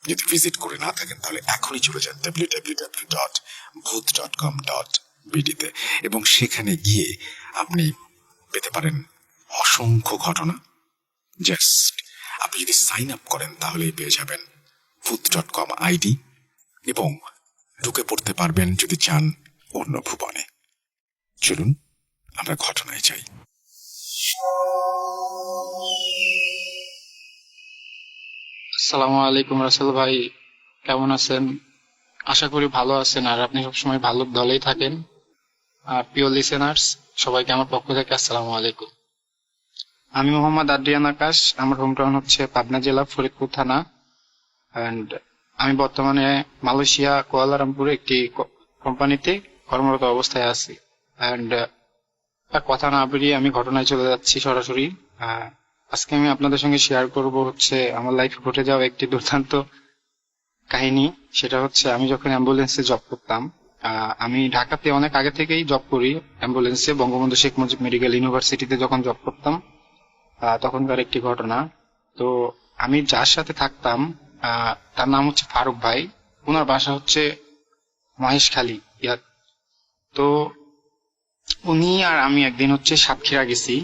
যদি ভিজিট করে না থাকেন তাহলে এখনই চলে যান www.booth.com.bd তে এবং সেখানে গিয়ে আপনি পেতে পারেন অসংখ্য ঘটনা। জাস্ট আপনি যদি সাইন আপ করেন তাহলেই পেয়ে যাবেন booth.com আইডি এবং ঢুকে পড়তে পারবেন যদি চান অন্য ভুবনে। চলুন আমরা ঘটনায় যাই। আসসালামু আলাইকুম রাসেল ভাই, কেমন আছেন? আশা করি ভালো আছেন আর আপনি সবসময় ভালো দলেই থাকেন। আর প্রিয় লিসেনার্স সবাইকে আমার পক্ষ থেকে আসসালামু আলাইকুম। আমি মোহাম্মদ আদ্রিয়ান আকাশ। আমার হোম টাউন হচ্ছে পাবনা জেলা ফরিদপুর থানা। অ্যান্ড আমি বর্তমানে মালয়েশিয়া কুয়ালালামপুরে একটি কোম্পানিতে কর্মরত অবস্থায় আছি। অ্যান্ড কথা না বেরিয়ে আমি ঘটনায় চলে যাচ্ছি সরাসরি। আজকে আমি আপনাদের সঙ্গে শেয়ার করব হচ্ছে আমার লাইফে ঘটে যাওয়া একটি দুর্দান্ত কাহিনী। সেটা হচ্ছে আমি যখন অ্যাম্বুলেন্সে জব করতাম, আমি ঢাকাতে অনেক আগে থেকেই জব করি অ্যাম্বুলেন্সে, বঙ্গবন্ধু শেখ মুজিব মেডিকেল ইউনিভার্সিটিতে যখন জব করতাম তখনকার একটি ঘটনা। তো আমি যার সাথে থাকতাম তার নাম হচ্ছে ফারুক ভাই। ওনার বাসা হচ্ছে মহেশখালী। তো উনি আর আমি একদিন হচ্ছে সাতক্ষীরা গেছি।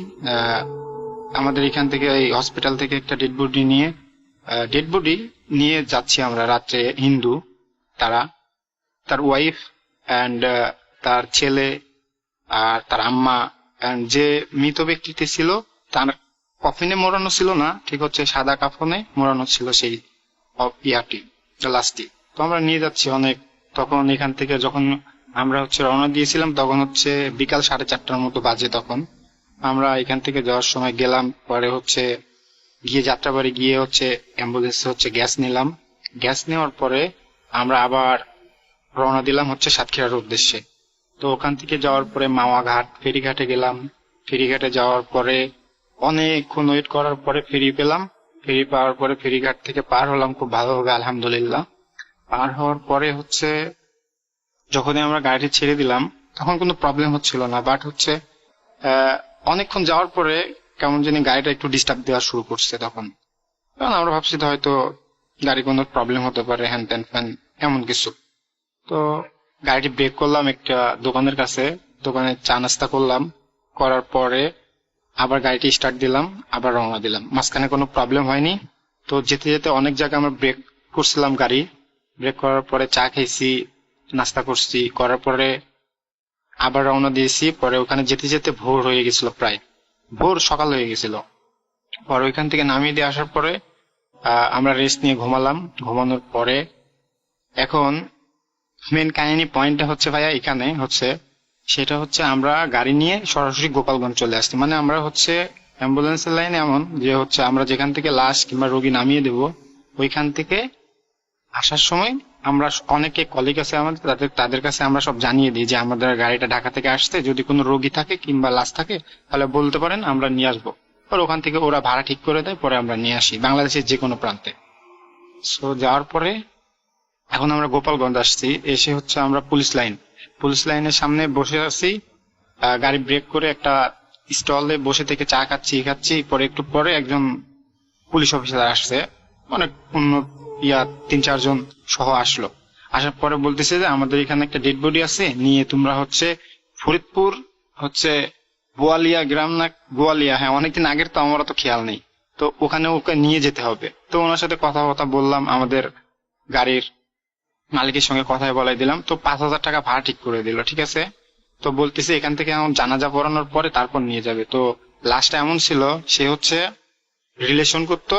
আমাদের এখান থেকে এই হসপিটাল থেকে একটা ডেড বডি নিয়ে যাচ্ছি আমরা রাত্রে। হিন্দু তারা, তার ওয়াইফ অ্যান্ড তার ছেলে আর তার আম্মা অ্যান্ড যে মৃত ব্যক্তিটি ছিল তার কফিনে মোড়ানো ছিল না, ঠিক হচ্ছে সাদা কাফনে মোড়ানো ছিল সেই লাশটি। তো আমরা নিয়ে যাচ্ছি অনেক। তখন এখান থেকে যখন আমরা হচ্ছে রওনা দিয়েছিলাম তখন হচ্ছে বিকাল 4:30টার মতো বাজে। তখন আমরা এখান থেকে যাওয়ার সময় গেলাম, পরে হচ্ছে গিয়ে যাত্রাবাড়ি গিয়ে হচ্ছে অ্যাম্বুলেন্সে হচ্ছে গ্যাস নিলাম। গ্যাস নেওয়ার পরে আমরা আবার রওনা দিলাম হচ্ছে সাতক্ষীরার উদ্দেশ্যে। তো ওখান থেকে যাওয়ার পরে মাওয়াঘাট ফেরিঘাটে গেলাম। ফেরিঘাটে যাওয়ার পরে অনেকক্ষণ ওয়েট করার পরে ফেরি পেলাম। ফেরি পাওয়ার পরে ফেরিঘাট থেকে পার হলাম খুব ভালোভাবে, আলহামদুলিল্লাহ। পার হওয়ার পরে হচ্ছে যখনই আমরা গাড়িটি ছেড়ে দিলাম তখন কোনো প্রবলেম হচ্ছিল না, বাট হচ্ছে অনেকক্ষণ যাওয়ার পরে কেমন জানি গাড়িটা একটু ডিস্টার্ব দেওয়া শুরু করছে। তখন আমরা ভাবছি হয়তো গাড়ি কোনো প্রবলেম হতে পারে, হ্যান ত্যান ফ্যান এমন কিছু। তো গাড়িটি ব্রেক করলাম একটা দোকানের কাছে, দোকানে চা নাস্তা করলাম। করার পরে আবার গাড়িটি স্টার্ট দিলাম, আবার রওনা দিলাম। মাঝখানে কোনো প্রবলেম হয়নি। তো যেতে যেতে অনেক জায়গায় আমরা ব্রেক করছিলাম গাড়ি। ব্রেক করার পরে চা খেয়েছি, নাস্তা করছি, করার পরে আবার রওনা দিয়েছি। পরে ওখানে যেতে যেতে ভোর হয়ে গেছিল, প্রায় ভোর সকাল হয়ে গেছিল। পরে ওইখান থেকে নামিয়ে দিয়ে আসার পরে আমরা রেস্ট নিয়ে ঘুমালাম। ঘুমানোর পরে এখন মেন কাহিনী পয়েন্টটা হচ্ছে ভাইয়া এখানে হচ্ছে, সেটা হচ্ছে আমরা গাড়ি নিয়ে সরাসরি গোপালগঞ্জ চলে আসছি। মানে আমরা হচ্ছে অ্যাম্বুলেন্সের লাইনে এমন যে হচ্ছে আমরা যেখান থেকে লাশ কিংবা রোগী নামিয়ে দেব ওইখান থেকে আসার সময় আমরা অনেকে কলিগ আছে আমাদের, তাদের কাছে আমরা সব জানিয়ে দিই যে আমাদের গাড়িটা ঢাকা থেকে আসছে, যদি কোনো রোগী থাকে কিংবা লাশ থাকে তাহলে বলতে পারেন, আমরা নিয়ে আসবো। আর ওখান থেকে ওরা ভাড়া ঠিক করে দেয়, পরে আমরা নিয়ে আসি বাংলাদেশের যে কোনো প্রান্তে। সো যাওয়ার পরে এখন আমরা গোপালগঞ্জ আসছি। এসে হচ্ছে আমরা পুলিশ লাইনের সামনে বসে আছি। গাড়ি ব্রেক করে একটা স্টলে বসে থেকে চা খাচ্ছি। পরে একটু পরে একজন পুলিশ অফিসার আসছে, অনেক অন্য 3-4 জন সহ আসলো। আসার পরে বলতেছে যে আমাদের এখানে একটা ডেড বডি আছে, নিয়ে তোমরা হচ্ছে ফরিদপুর হচ্ছে বোয়ালিয়া গ্রাম না গোয়ালিয়া, হ্যাঁ অনেকদিন আগের তো আমার তো খেয়াল নেই, তো ওখানে ওকে নিয়ে যেতে হবে। তো ওনার সাথে কথা বললাম, আমাদের গাড়ির মালিকের সঙ্গে কথাই বলাই দিলাম। তো 5,000 টাকা ভাড়া ঠিক করে দিল, ঠিক আছে। তো বলতেছে এখান থেকে আমার জানাজা পড়ানোর পরে তারপর নিয়ে যাবে। তো লাস্টটা এমন ছিল, সে হচ্ছে রিলেশন করতো,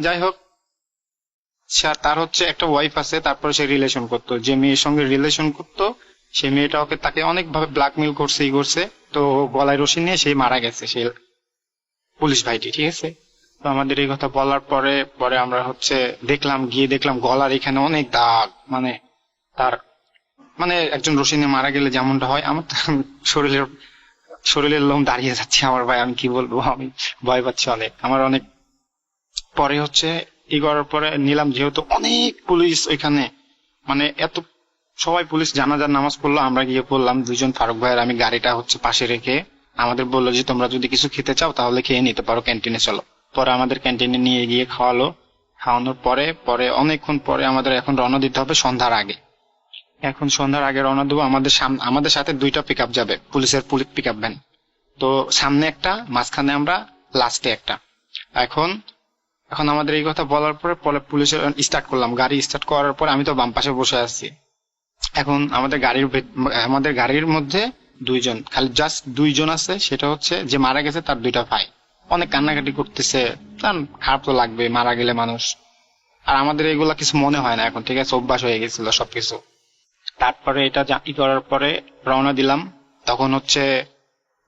যাই হোক তার হচ্ছে একটা ওয়াইফ আছে, তারপরে সে রিলেশন করতো। যে মেয়ের সঙ্গে রিলেশন করতো সেই মেয়েটা তাকে অনেকভাবে ব্ল্যাকমেল করছে, তো গলায় রশি নিয়ে সে মারা গেছে। সে পুলিশ ভাইটি, ঠিক আছে। তো আমাদের এই কথা বলার পরে পরে আমরা হচ্ছে দেখলাম গলার এখানে অনেক দাগ, মানে তার মানে একজন রশিনে মারা গেলে যেমনটা হয়, আমার তো শরীরের লোম দাঁড়িয়ে যাচ্ছে আমার ভাই, আমি কি বলবো, আমি ভয় পাচ্ছি অনেক, আমার অনেক। পরে হচ্ছে ই করার পরে নিলাম, যেহেতু অনেক পুলিশ ওইখানে, মানে এত সবাই পুলিশ জানাজার নামাজ পড়লো, আমরা গিয়ে পড়লাম 2 জন ফারুক ভাইয়ের আমি গাড়িটা হচ্ছে পাশে রেখে, আমাদের বললো যে তোমরা যদি কিছু খেতে চাও তাহলে খেয়ে নিতে পারো, ক্যান্টিনে চলো। পরে আমাদের ক্যান্টিনে নিয়ে গিয়ে খাওয়ানোর পরে অনেকক্ষণ পরে আমাদের এখন রওনা দিতে হবে সন্ধ্যার আগে। এখন সন্ধ্যার আগে রওনা দেবো। আমাদের সাথে 2টা পিক আপ যাবে, পুলিশের পিক আপ ভ্যান। তো সামনে একটা, মাঝখানে আমরা, লাস্টে একটা। এখন আমাদের এই কথা বলার পরে পুলিশের স্টার্ট করলাম, গাড়ি স্টার্ট করার পরে আমি তো বাম পাশে বসে আছি। এখন আমাদের গাড়ির মধ্যে 2 জন, খালি জাস্ট 2 জন আছে, সেটা হচ্ছে যে মারা গেছে তার 2টা ভাই। অনেক কান্নাকাটি করতেছে, খারাপ তো লাগবে মারা গেলে মানুষ। আর আমাদের এগুলা কিছু মনে হয় না এখন, ঠিক আছে, অভ্যাস হয়ে গেছিল সবকিছু। তারপরে এটা জাতি করার পরে রওনা দিলাম। তখন হচ্ছে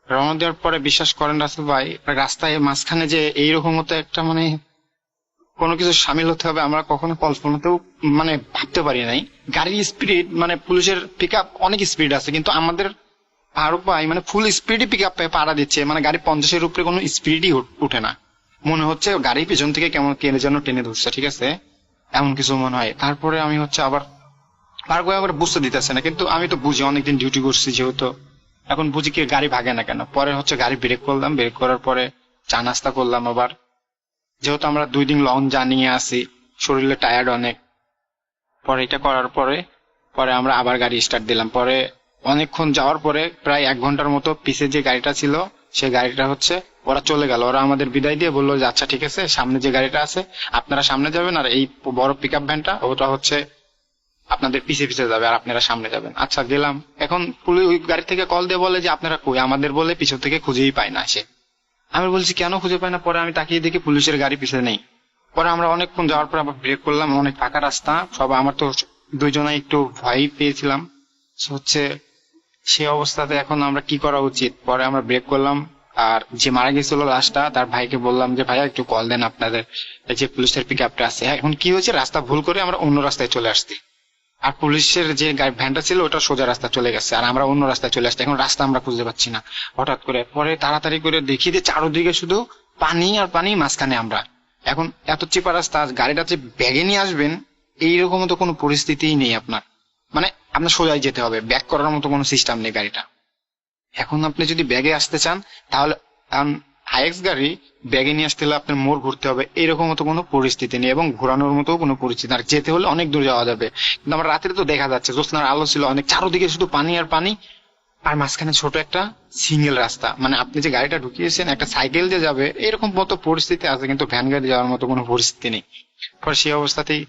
রওনা দেওয়ার পরে বিশ্বাস করেন রাসেল ভাই, রাস্তায় মাঝখানে যে এইরকম হতো একটা, মানে কোনো কিছু সামিল হতে হবে আমরা কখনো কল্পনাতেও মানে ভাবতে পারি নাই। গাড়ির স্পিড, মানে পুলিশের পিক আপ অনেক স্পিড আছে, কিন্তু আমাদের ফারুক ভাই মানে ফুল স্পিডই পিক আপ পাড়া দিচ্ছে, মানে গাড়ি 50-এর উপরে কোনো স্পিডই উঠে না, মনে হচ্ছে গাড়ি পিছন থেকে কেমন কেনে যেন টেনে ধরছে, ঠিক আছে, এমন কিছু মনে হয়। তারপরে আমি হচ্ছে আবার ফারুক ভাই আবার বুঝতে দিতেছে না, কিন্তু আমি তো বুঝি, অনেকদিন ডিউটি করছি যেহেতু, এখন বুঝি কি গাড়ি ভাগে না কেন। পরে হচ্ছে গাড়ি ব্রেক করলাম, ব্রেক করার পরে চা নাস্তা করলাম আবার, যেহেতু আমরা 2 দিন লং জার্নিয়ে আসি, শরীরে টায়ার্ড অনেক। পরে এটা করার পরে আমরা আবার গাড়ি স্টার্ট দিলাম। পরে অনেকক্ষণ যাওয়ার পরে প্রায় 1 ঘন্টার মতো পিছে যে গাড়িটা ছিল সেই গাড়িটা হচ্ছে ওরা চলে গেল, ওরা আমাদের বিদায় দিয়ে বললো যে আচ্ছা ঠিক আছে, সামনে যে গাড়িটা আছে আপনারা সামনে যাবেন, আর এই বড় পিক আপ ভ্যানটা ওটা হচ্ছে আপনাদের পিছে পিছে যাবে, আর আপনারা সামনে যাবেন। আচ্ছা গেলাম। এখন পুলিশ ওই গাড়ি থেকে কল দিয়ে বলে যে আপনারা কই, আমাদের বলে পিছন থেকে খুঁজেই পায় না সে। আমি বলছি কেন খুঁজে পাই না? পরে আমি তাকিয়ে দেখি পুলিশের গাড়ি পিছনে নেই। পরে আমরা অনেকক্ষণ যাওয়ার পর আবার ব্রেক করলাম, অনেক ফাঁকা রাস্তা সব, আমার তো 2 জনাই একটু ভয় পেয়েছিলাম হচ্ছে, সেই অবস্থাতে এখন আমরা কি করা উচিত। পরে আমরা ব্রেক করলাম, আর যে মারা গেছিল লাস্টটা তার ভাইকে বললাম যে ভাইয়া একটু কল দেন, আপনাদের যে পুলিশের পিক আপটা আছে। এখন কি হয়েছে, রাস্তা ভুল করে আমরা অন্য রাস্তায় চলে আসছি, আর পুলিশের যে ভ্যানটা ছিল ওটা সোজা রাস্তা চলে গেছে, আর আমরা অন্য রাস্তায় চলে আসছি। এখন রাস্তা আমরা খুঁজে পাচ্ছি না হঠাৎ করে। পরে তাড়াতাড়ি করে দেখি যে চারোদিকে শুধু পানি আর পানি, মাঝখানে আমরা। এখন এত চিপা রাস্তা, গাড়িটা যে ব্যাগে নিয়ে আসবেন এইরকম তো কোনো পরিস্থিতিই নেই আপনার, মানে আপনার সোজাই যেতে হবে, ব্যাক করার মতো কোনো সিস্টেম নেই গাড়িটা। এখন আপনি যদি ব্যাগে আসতে চান তাহলে হাইএক্স গাড়ি ব্যাগে নিয়ে আসতে হলে আপনার মোড় ঘুরতে হবে, এরকম মতো কোনো পরিস্থিতি নেই, এবং ঘোরানোর মতো কোনো পরিস্থিতি, আর যেতে হলে অনেক দূর যাওয়া যাবে। কিন্তু আমার রাত্রে তো দেখা যাচ্ছে, জ্যোৎস্নার আলো ছিল অনেক, চারোদিকে শুধু পানি আর পানি, আর মাঝখানে ছোট একটা সিঙ্গেল রাস্তা। মানে আপনি যে গাড়িটা ঢুকিয়েছেন একটা সাইকেল যে যাবে এরকম মতো পরিস্থিতি আছে, কিন্তু ভ্যান গাড়ি যাওয়ার মতো কোনো পরিস্থিতি নেই। পরে সেই অবস্থাতেই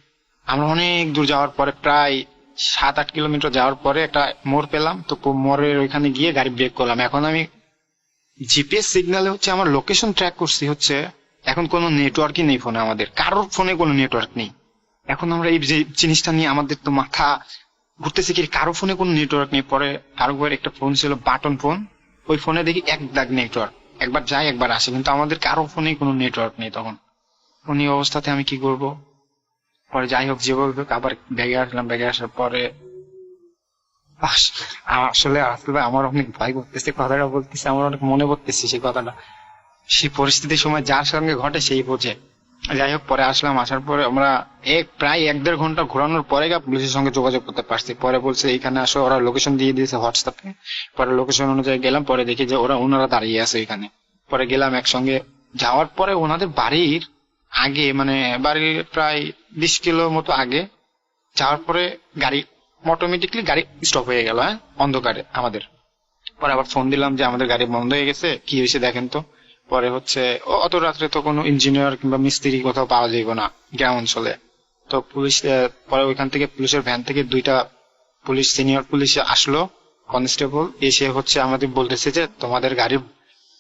আমরা অনেক দূর যাওয়ার পরে, প্রায় 7-8 কিলোমিটার যাওয়ার পরে একটা মোড় পেলাম। তো মোড়ের ওইখানে গিয়ে গাড়ি ব্রেক করলাম। এখন আমি জিপিএস সিগন্যালে হচ্ছে আমার লোকেশন ট্র্যাক করছি, হচ্ছে এখন কোনো নেটওয়ার্কই নেই ফোনে, আমাদের কারোর ফোনে কোনো নেটওয়ার্ক নেই। এখন আমরা এই যে জিনিসটা নিয়ে আমাদের তো মাথা ঘুরতেছে কি, কারো ফোনে কোনো নেটওয়ার্ক নেই। পরে কারো ঘরে একটা ফোন ছিল বাটন ফোন, ওই ফোনে দেখি 1 দাগ নেটওয়ার্ক, একবার যায় একবার আসে, কিন্তু আমাদের কারো ফোনে কোনো নেটওয়ার্ক নেই তখন। এই অবস্থাতে আমি কি করব? পরে যাই হোক যেভাবে হোক আবার ব্যাগে আসলাম। ব্যাগে আসার পরে আসলে আমার অনেক ভয় করতেছে, কথাটা বলতেছে আমার অনেক মনে পড়তেছে সেই কথাটা, সেই পরিস্থিতির সময় যার সঙ্গে ঘটে সেই বোঝে। যাই হোক পরে আসলাম, আসার পরে আমরা প্রায় 1-1.5 ঘন্টা ঘোরানোর পরে পুলিশের সঙ্গে যোগাযোগ করতে পারছি। পরে বলছে এইখানে আসো, ওরা লোকেশন দিয়ে দিয়েছে হোয়াটসঅ্যাপে। পরে লোকেশন অনুযায়ী গেলাম, পরে দেখি যে ওনারা দাঁড়িয়ে আছে এখানে। পরে গেলাম একসঙ্গে, যাওয়ার পরে ওনাদের বাড়ির আগে, মানে বাড়ির প্রায় 20 কিলো মতো আগে যাওয়ার পরে গাড়ি অটোমেটিকলি গাড়ি স্টপ হয়ে গেল, অন্ধকারে আমাদের। পরে আবার ফোন দিলাম যে আমাদের গাড়ি বন্ধ হয়ে গেছে, কি হয়েছে দেখেন তো। পরে হচ্ছে অত রাত্রে তো কোনো ইঞ্জিনিয়ার কিংবা মিস্ত্রি কোথাও পাওয়া যাবে না গ্রাম অঞ্চলে। তো পুলিশ পরে ওইখান থেকে পুলিশের ভ্যান থেকে 2টা পুলিশ, সিনিয়র পুলিশ আসলো, কনস্টেবল এসে হচ্ছে আমাদের বলতেছে যে তোমাদের গাড়ির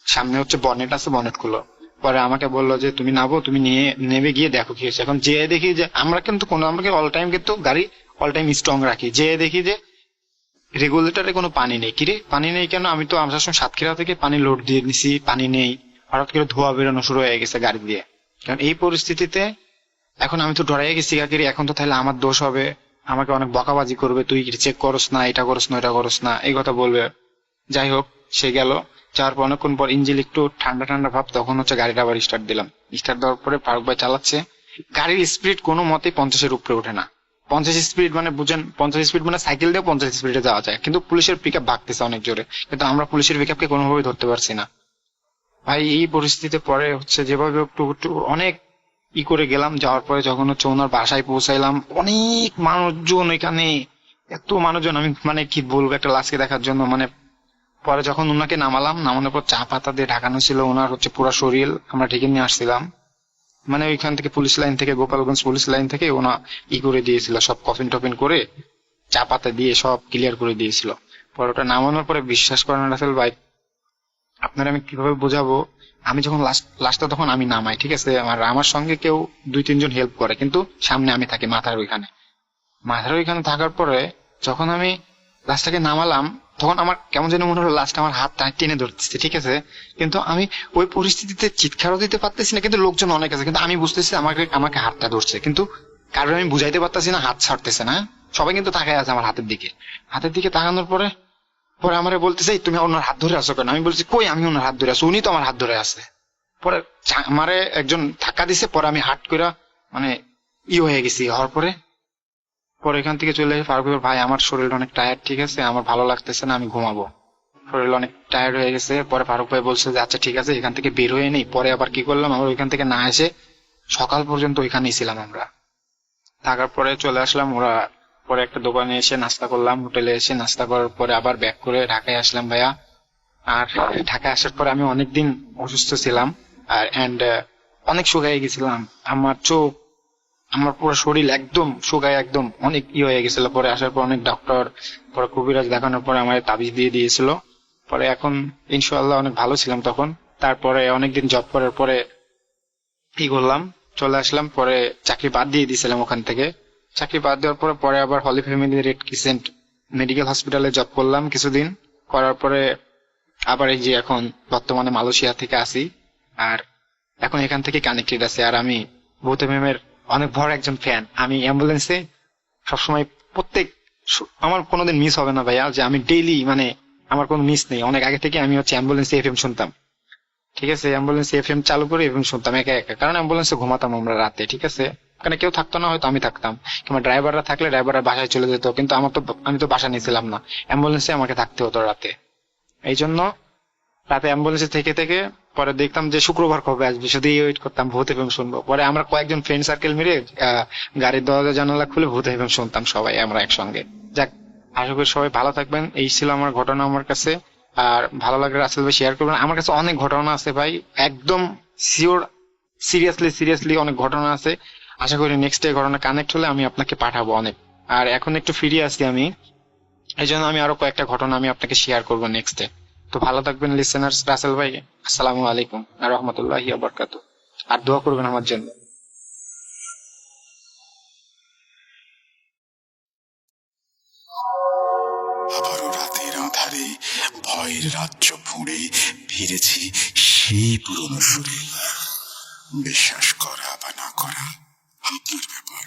সামনে হচ্ছে বনেট আছে, বনেট খুলো। পরে আমাকে বললো যে তুমি নামো, তুমি নেমে গিয়ে দেখো কি হয়েছে। এখন যেয়ে দেখি যে আমরা কিন্তু আমাকে অল টাইম কিন্তু গাড়ি অল টাইম স্ট্রং রাখি, যেয়ে দেখি যে রেগুলেটরে কোনো পানি নেই। কিরে পানি নেই কেন? আমি তো আমার সাথে সাতক্ষীরা থেকে পানি লোড দিয়ে নিছি, পানি নেই। হঠাৎ করে ধোঁয়া বেরোনো শুরু হয়ে গেছে গাড়ি দিয়ে। কারণ এই পরিস্থিতিতে এখন আমি তো ডরাই গেছি গাড়ি, এখন তো তাহলে আমার দোষ হবে, আমাকে অনেক বকাবাজি করবে, তুই চেক করস না, এটা করস না, এটা করস না, এই কথা বলবে। যাই হোক, সে গেল। যাওয়ার পর অনেকক্ষণ পর ইঞ্জিন একটু ঠান্ডা ঠান্ডা ভাব, তখন হচ্ছে গাড়িটা আবার স্টার্ট দিলাম। স্টার্ট দেওয়ার পরে ফারুক ভাই চালাচ্ছে। গাড়ির স্পিড কোনো মতেই 50-এর উপরে ওঠে না। 50 স্পিড মানে বুঝেন, 50 স্পিড মানে সাইকেল দিয়ে 50 স্পিডে যাওয়া যায়, কিন্তু পুলিশের পিক আপ ভাগতেছে অনেক জোরে, কিন্তু আমরা পুলিশের পিক আপকে কোনোভাবেই ধরতে পারছি না ভাই। এই পরিস্থিতিতে পরে হচ্ছে যেভাবে একটু একটু অনেক করে গেলাম। যাওয়ার পরে যখন হচ্ছে ওনার বাসায় পৌঁছাইলাম, অনেক মানুষজন এখানে, এত মানুষজন, আমি মানে কি বলবো একটা লাশকে দেখার জন্য। মানে পরে যখন ওনাকে নামালাম, নামানোর পর চা পাতা দিয়ে ঢাকানো ছিল ওনার হচ্ছে পুরো শরীর, আমরা ঢেকে নিয়ে আসছিলাম। মানে ওইখান থেকে পুলিশ লাইন থেকে, গোপালগঞ্জ পুলিশ লাইন থেকে ওনা করে দিয়েছিল, সব কফিন টফিন করে চা পাতা দিয়ে সব ক্লিয়ার করে দিয়েছিল। পরে ওটা নামানোর পরে বিশ্বাস করেন রাসেল ভাই, আপনারা আমি কিভাবে বোঝাবো, আমি যখন লাস্টটা তখন আমি নামাই, ঠিক আছে, আমার সঙ্গে কেউ 2-3 জন হেল্প করে, কিন্তু সামনে আমি থাকি মাথার ওইখানে থাকার পরে যখন আমি লাশটাকে নামালাম, তখন আমার কেমন যেন মনে হলো লাস্ট আমার হাত টেনে ধরতেছে, ঠিক আছে, কিন্তু আমি ওই পরিস্থিতিতে চিৎকারও দিতে পারতেছি না, কিন্তু লোকজন অনেক আছে, কিন্তু আমি বুঝতেছি আমাকে হাতটা ধরছে, কিন্তু কারণ আমি বুঝাইতে পারতেছি না, হাত ছাড়তেছে না। সবাই কিন্তু তাকায় আছে আমার হাতের দিকে তাকানোর পরে আমারে বলতেছে তুমি ওনার হাত ধরে আসো কেন? আমি বলছি কই আমি ওনার হাত ধরে আছি, উনি তো আমার হাত ধরে আছে। পরে আমারে একজন ধাক্কা দিছে, পরে আমি হাট করে মানে হয়ে গেছি। হওয়ার পরে এখান থেকে চলে এসে ফারুক ভাই আমার শরীর অনেক টায়ার্ড, ঠিক আছে, আমার ভালো লাগতেছে না, আমি ঘুমাবো, শরীর অনেক টায়ার্ড হয়ে গেছে। পরে ফারুক ভাই বলছে যে আচ্ছা ঠিক আছে এখান থেকে বের হয়ে নেই। পরে আবার কি করলাম, আমরা ওইখান থেকে না এসে সকাল পর্যন্ত ওইখানেই ছিলাম আমরা। থাকার পরে চলে আসলাম, ওরা পরে একটা দোকানে এসে নাস্তা করলাম, হোটেলে এসে নাস্তা করার পরে আবার ব্যাক করে ঢাকায় আসলাম ভাইয়া। আর ঢাকায় আসার পরে আমি অনেকদিন অসুস্থ ছিলাম, আর অনেক শুকায় গেছিলাম, আমার চোখ, আমার পুরো শরীর একদম শুকায়, একদম অনেক হয়ে গেছিল। পরে আসার পর অনেক ডক্টর, পরে কবিরাজ দেখানোর পরে আমার তাবিজ দিয়ে দিয়েছিল। পরে এখন ইনশাআল্লাহ অনেক ভালো ছিলাম তখন। তারপরে অনেকদিন জব করার পরে কি করলাম, চলে আসলাম। পরে চাকরি বাদ দিয়ে দিয়েছিলাম ওখান থেকে। চাকরি বাদ দেওয়ার পরে আবার হলি ফ্যামিলি রেড ক্রিসেন্ট মেডিকেল হসপিটালে জব করলাম কিছুদিন, করার পরে আবার এই যে এখন বর্তমানে মালয়েশিয়া থেকে আসি, আর এখন এখান থেকে কানেক্টেড আছে। আর আমি ভূত ম্যামের অনেক বড় একজন ফ্যান। আমি অ্যাম্বুলেন্সে সবসময় আমার কোনোদিন মিস হবে না ভাইয়া, যে আমি ডেইলি মানে আমার কোনো মিস নেই। অনেক আগে থেকে আমি হচ্ছে অ্যাম্বুলেন্সে এফএম শুনতাম, ঠিক আছে, অ্যাম্বুলেন্সে এফএম চালু করে এফএম শুনতাম একা একা, কারণ অ্যাম্বুলেন্সে ঘুমাতাম আমরা রাতে, ঠিক আছে, ওখানে কেউ থাকতো না, হয়তো আমি থাকতাম, কিংবা ড্রাইভাররা থাকলে ড্রাইভাররা বাসায় চলে যেত, কিন্তু আমি তো বাসা নিয়েছিলাম না, অ্যাম্বুলেন্সে আমাকে থাকতে হতো রাতে। এই জন্য রাতে অ্যাম্বুলেন্সে থেকে পরে দেখতাম যে শুক্রবার কবে আসবে, শুধু ওয়েট করতাম ভূত এফএম শুনবো। পরে আমরা কয়েকজন ফ্রেন্ড সার্কেল মিলে গাড়ির দরজা জানালা খুলে ভূত এফএম শুনতাম সবাই আমরা একসঙ্গে। যাক, আশা করি সবাই ভালো থাকবেন। এই ছিল আমার ঘটনা আমার কাছে, আর ভালো লাগলে রাসেল ভাই শেয়ার করবেন। আমার কাছে অনেক ঘটনা আছে ভাই, একদম সিরিয়াসলি অনেক ঘটনা আছে। আশা করি নেক্সট ডে ঘটনা কানেক্ট হলে আমি আপনাকে পাঠাবো অনেক। আর এখন একটু ফ্রি আছি আমি, এই জন্য আমি আরো কয়েকটা ঘটনা আমি আপনাকে শেয়ার করবো নেক্সট ডে। তো ভালো থাকবেন লিসেনার্স। রাসেল ভাই আসসালামু আলাইকুম ওয়া রাহমাতুল্লাহি ওয়া বারাকাতুহু, আর দোয়া করবেন আমার জন্য। আবারও রাতের আধারে ভয়ের রাজ্য ফুঁড়ে ফিরেছি সেই পুরনো সুরে। বিশ্বাস করা বা না করা আপনার ব্যাপার।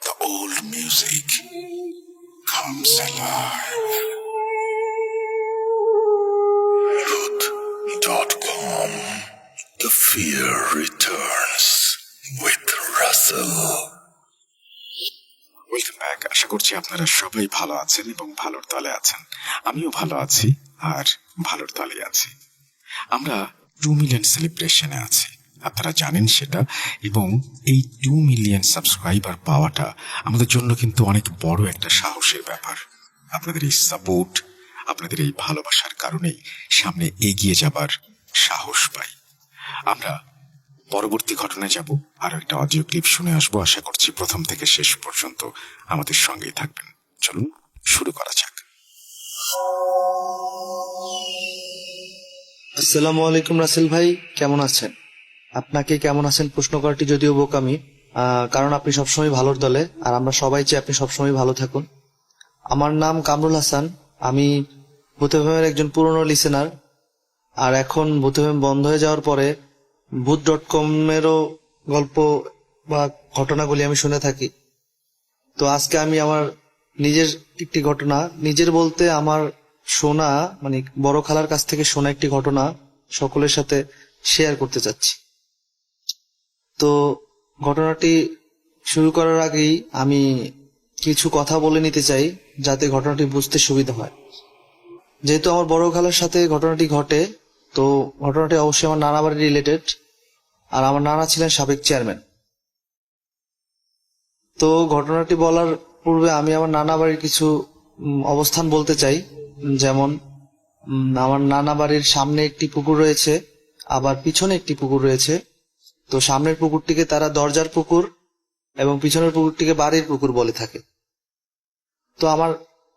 The old music comes alive. Truth.com. The fear returns with Russell. Welcome back. আশা করছি আপনারা সবাই ভালো আছেন এবং ভালোর তলে আছেন। আমিও ভালো আছি আর ভালোর তলে আছি। আমরা 2 মিলিয়ন সেলিব্রেশনে আছি, আপনারা জানেন সেটা, এবং এই 2 মিলিয়ন সাবস্ক্রাইবার পাওয়াটা আমাদের জন্য কিন্তু অনেক বড় একটা সাহসের ব্যাপার। আপনাদের এই সাপোর্ট, আপনাদের এই ভালোবাসার কারণেই সামনে এগিয়ে যাবার সাহস পাই। আমরা পরবর্তী ঘটনায় যাব, আর একটা অডিও ক্লিপ শুনে আসবো। আশা করছি প্রথম থেকে শেষ পর্যন্ত আমাদের সঙ্গেই থাকবেন। চলুন শুরু করা যাক। আসসালামু আলাইকুম রাসেল ভাই, কেমন আছেন? আপনাকে কেমন আছেন প্রশ্ন করাটি যদিও বোকামি, কারণ আপনি সবসময় ভালোর দলে, আর আমরা সবাই চাই আপনি সবসময় ভালো থাকুন। আমার নাম কামরুল হাসান, আমি ভূত এফএমের একজন পুরনো লিসেনার। আর এখন ভূতফিল্ম বন্ধ হয়ে যাওয়ার পরে ভূত.com-এরও গল্প বা ঘটনাগুলি আমি শুনে থাকি। তো আজকে আমি আমার নিজের একটি ঘটনা, নিজের বলতে আমার শোনা, মানে বড় খালার কাছ থেকে শোনা একটি ঘটনা সকলের সাথে শেয়ার করতে চাচ্ছি। তো ঘটনাটি শুরু করার আগেই আমি কিছু কথা বলে নিতে চাই, যাতে ঘটনাটি বুঝতে সুবিধা হয়। যেহেতু আমার বড় খালার সাথে ঘটনাটি ঘটে, তো ঘটনাটি অবশ্যই আমার নানা বাড়ি রিলেটেড। আর আমার নানা ছিলেন সাবেক চেয়ারম্যান। তো ঘটনাটি বলার পূর্বে আমি আমার নানা বাড়ির কিছু অবস্থান বলতে চাই। যেমন আমার নানা বাড়ির সামনে একটি পুকুর রয়েছে, আবার পিছনে একটি পুকুর রয়েছে। তো সামনের পুকুরটিকে তারা দরজার পুকুর এবং পিছনের পুকুরটিকে বাড়ির পুকুর বলে থাকে। তো আমার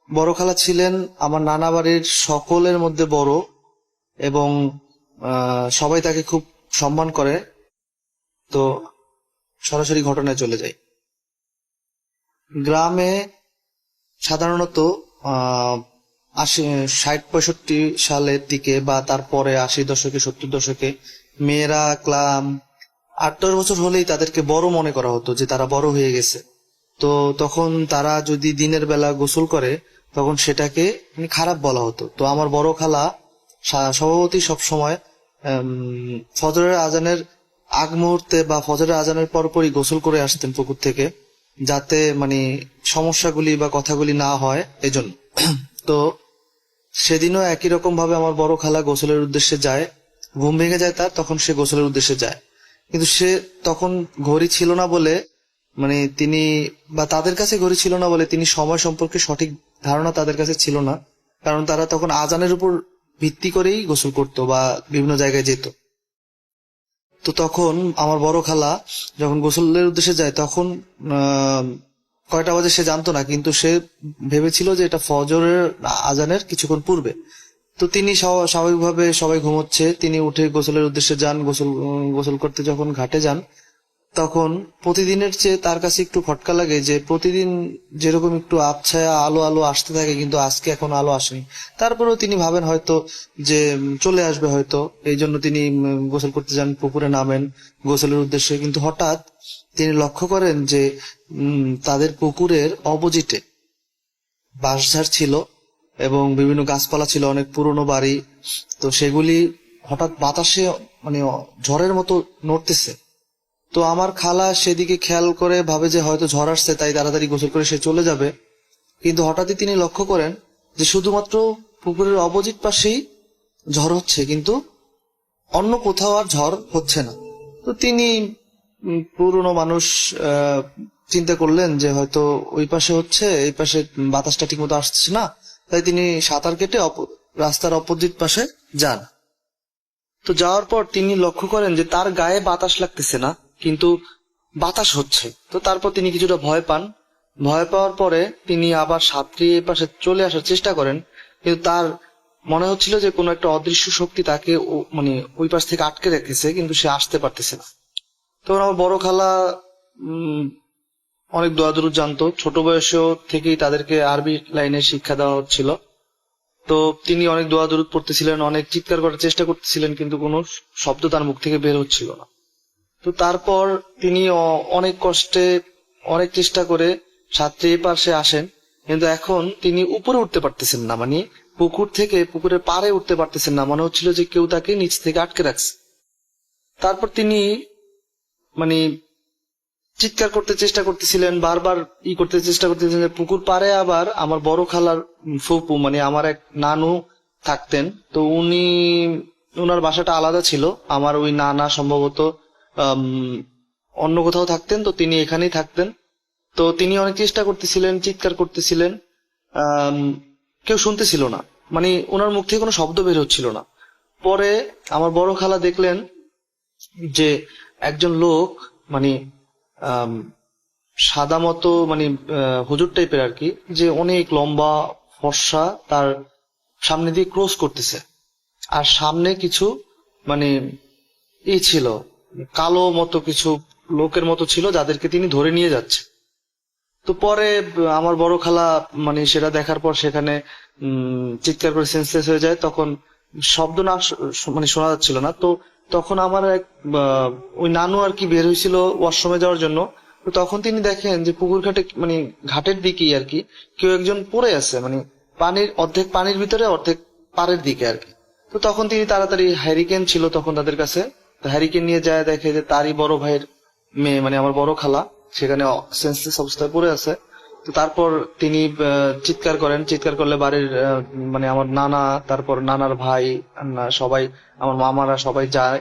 বড় খালা ছিলেন আমার নানা বাড়ির সকলের মধ্যে বড়, এবং সবাই তাকে খুব সম্মান করে। তো সরাসরি ঘটনায় চলে যাই। গ্রামে সাধারণত 60-65 সালের দিকে বা তারপরে 80 দশকে 70 দশকে মেয়েরা 8-10 বছর হলেই তাদেরকে বড় মনে করা হতো, যে তারা বড় হয়ে গেছে। তো তখন তারা যদি দিনের বেলা গোসল করে তখন সেটাকে খারাপ বলা হতো। তো আমার বড় খালা স্বভাবতই সবসময় ফজরের আজানের আগ মুহূর্তে বা ফজরের আজানের পরপরই গোসল করে আসতেন পুকুর থেকে, যাতে সমস্যাগুলি বা কথাগুলি না হয় এজন্য। তো সেদিনও একই রকম ভাবে আমার বড় খালা গোসলের উদ্দেশ্যে যায়, ঘুম ভেঙে যায় তার, তখন সে গোসলের উদ্দেশ্যে যায়। কিন্তু সে তখন ঘড়ি ছিল না বলে, তিনি বা তাদের কাছে ঘড়ি ছিল না বলে তিনি সময় সম্পর্কে সঠিক ধারণা তাদের কাছে ছিল না, কারণ তারা তখন আজানের উপর ভিত্তি করেই গোসল করতো বা বিভিন্ন জায়গায় যেত। তো তখন আমার বড় খালা যখন গোসলের উদ্দেশ্যে যায় তখন কয়টা বাজে সে জানতো না, কিন্তু সে ভেবেছিল যে এটা ফজরের আজানের কিছুক্ষণ পূর্বে। তো তিনি স্বাভাবিকভাবে সবাই ঘুমোচ্ছে, তিনি উঠে গোসলের উদ্দেশ্যে যান। গোসল করতে যখন ঘাটে যান তখন প্রতিদিনের চেয়ে তার কাছে একটু খটকা লাগে যে প্রতিদিন যেরকম একটু আবছায়া আলো আলো আসতে থাকে, কিন্তু আজকে এখন আলো আসেনি। তারপরেও তিনি ভাবেন হয়তো যে চলে আসবে হয়তো, এই জন্য তিনি গোসল করতে যান, পুকুরে নামেন গোসলের উদ্দেশ্যে। কিন্তু হঠাৎ তিনি লক্ষ্য করেন যে তাদের পুকুরের অপোজিটে বাঁশঝাড় ছিল এবং বিভিন্ন গাছপালা ছিল, অনেক পুরনো বাড়ি। তো সেগুলি হঠাৎ বাতাসে ঝড়ের মতো নড়তেছে। তো আমার খালা সেদিকে খেয়াল করে ভাবে যে হয়তো ঝড় আসছে, তাই তাড়াতাড়ি গোসল করে সে চলে যাবে। কিন্তু হঠাৎই তিনি লক্ষ্য করেন যে শুধুমাত্র পুকুরের অপোজিট পাশেই ঝড় হচ্ছে, কিন্তু অন্য কোথাও আর ঝড় হচ্ছে না। তো তিনি পুরনো মানুষ চিন্তা করলেন যে হয়তো ওই পাশে হচ্ছে, এই পাশে বাতাসটা ঠিক মতো আসছে না, তাই তিনি সাঁতার কেটে রাস্তার অপোজিট পাশে যান। তো যাওয়ার পর তিনি লক্ষ্য করেন যে তার গায়ে বাতাস লাগতেছে না, কিন্তু বাতাস হচ্ছে। তো তারপর তিনি কিছুটা ভয় পান। ভয় পাওয়ার পরে তিনি আবার সাঁতরিয়ে এই পাশে চলে আসার চেষ্টা করেন, কিন্তু তার মনে হচ্ছিল যে কোনো একটা অদৃশ্য শক্তি তাকে ওই পাশ থেকে আটকে রেখেছে, কিন্তু সে আসতে পারতেছে না। তখন আমার বড় খালা অনেক দোয়া দরুদ জানতো, ছোট বয়সেও থেকেই তাদেরকে আরবি লাইনে শিক্ষা দেওয়া হচ্ছিল। তো তিনি অনেক দোয়া দরুদ পড়তেছিলেন, অনেক চিৎকার করার চেষ্টা করতেছিলেন, কিন্তু কোনো শব্দ তার মুখ থেকে বের হচ্ছিল না। তো তারপর তিনি অনেক কষ্টে অনেক চেষ্টা করে সাঁতরিয়ে পাশে আসেন, কিন্তু এখন তিনি উপরে উঠতে পারতেছেন না, পুকুর থেকে পুকুরের পাড়ে উঠতে পারতেছেন না। মনে হচ্ছিল যে কেউ তাকে নিচ থেকে আটকে রাখছে। তারপর তিনি চিৎকার করতে চেষ্টা করতেছিলেন, বারবার করতে চেষ্টা করতেছিলেন। পুকুর পাড়ে আবার আমার বড় খালার ফুপু আমার এক নানু থাকতেন। তো উনার বাসাটা আলাদা ছিল, আমার ওই নানা সম্ভবত অন্য কোথাও থাকতেন, তো তিনি এখানেই থাকতেন। তো তিনি অনেক চেষ্টা করতেছিলেন, চিৎকার করতেছিলেন, কেউ শুনতেছিল না, ওনার মুখ থেকে কোনো শব্দ বের হচ্ছিল না। পরে আমার বড় খালা দেখলেন যে একজন লোক সাদা মতো হুজুর টাইপের আর কি, যে অনেক লম্বা ফর্সা, তার সামনে দিয়ে ক্রস করতেছে। আর সামনে কিছু ছিল, কালো মতো কিছু লোকের মতো ছিল, যাদেরকে তিনি ধরে নিয়ে যাচ্ছে। তো পরে আমার বড় খালা সেটা দেখার পর সেখানে চিৎকার করে সেন্সলেস হয়ে যায়। তখন শব্দ না মানে শোনা যাচ্ছিল না। তো তখন আমার এক ওই নানু আর কি বের হয়েছিল ওয়াশরুমে যাওয়ার জন্য। তো তখন তিনি দেখেন যে পুকুর ঘাটে মানে ঘাটের দিকেই আর কি কেউ একজন পড়ে আছে, মানে পানির অর্ধেক পানির ভিতরে অর্ধেক পাড়ের দিকে আর কি। তো তখন তিনি তাড়াতাড়ি, হ্যারিকেন ছিল তখন তাদের কাছে, তো হ্যারিকেন নিয়ে যায়, দেখে যে তারই বড় ভাইয়ের মেয়ে মানে আমার বড় খালা সেখানে সেন্সলেস অবস্থায় পড়ে আছে। তো তারপর তিনি চিৎকার করেন, চিৎকার করলে বাড়ির মানে আমার নানা, তারপর নানার ভাই, সবাই আমার মামারা সবাই যায়।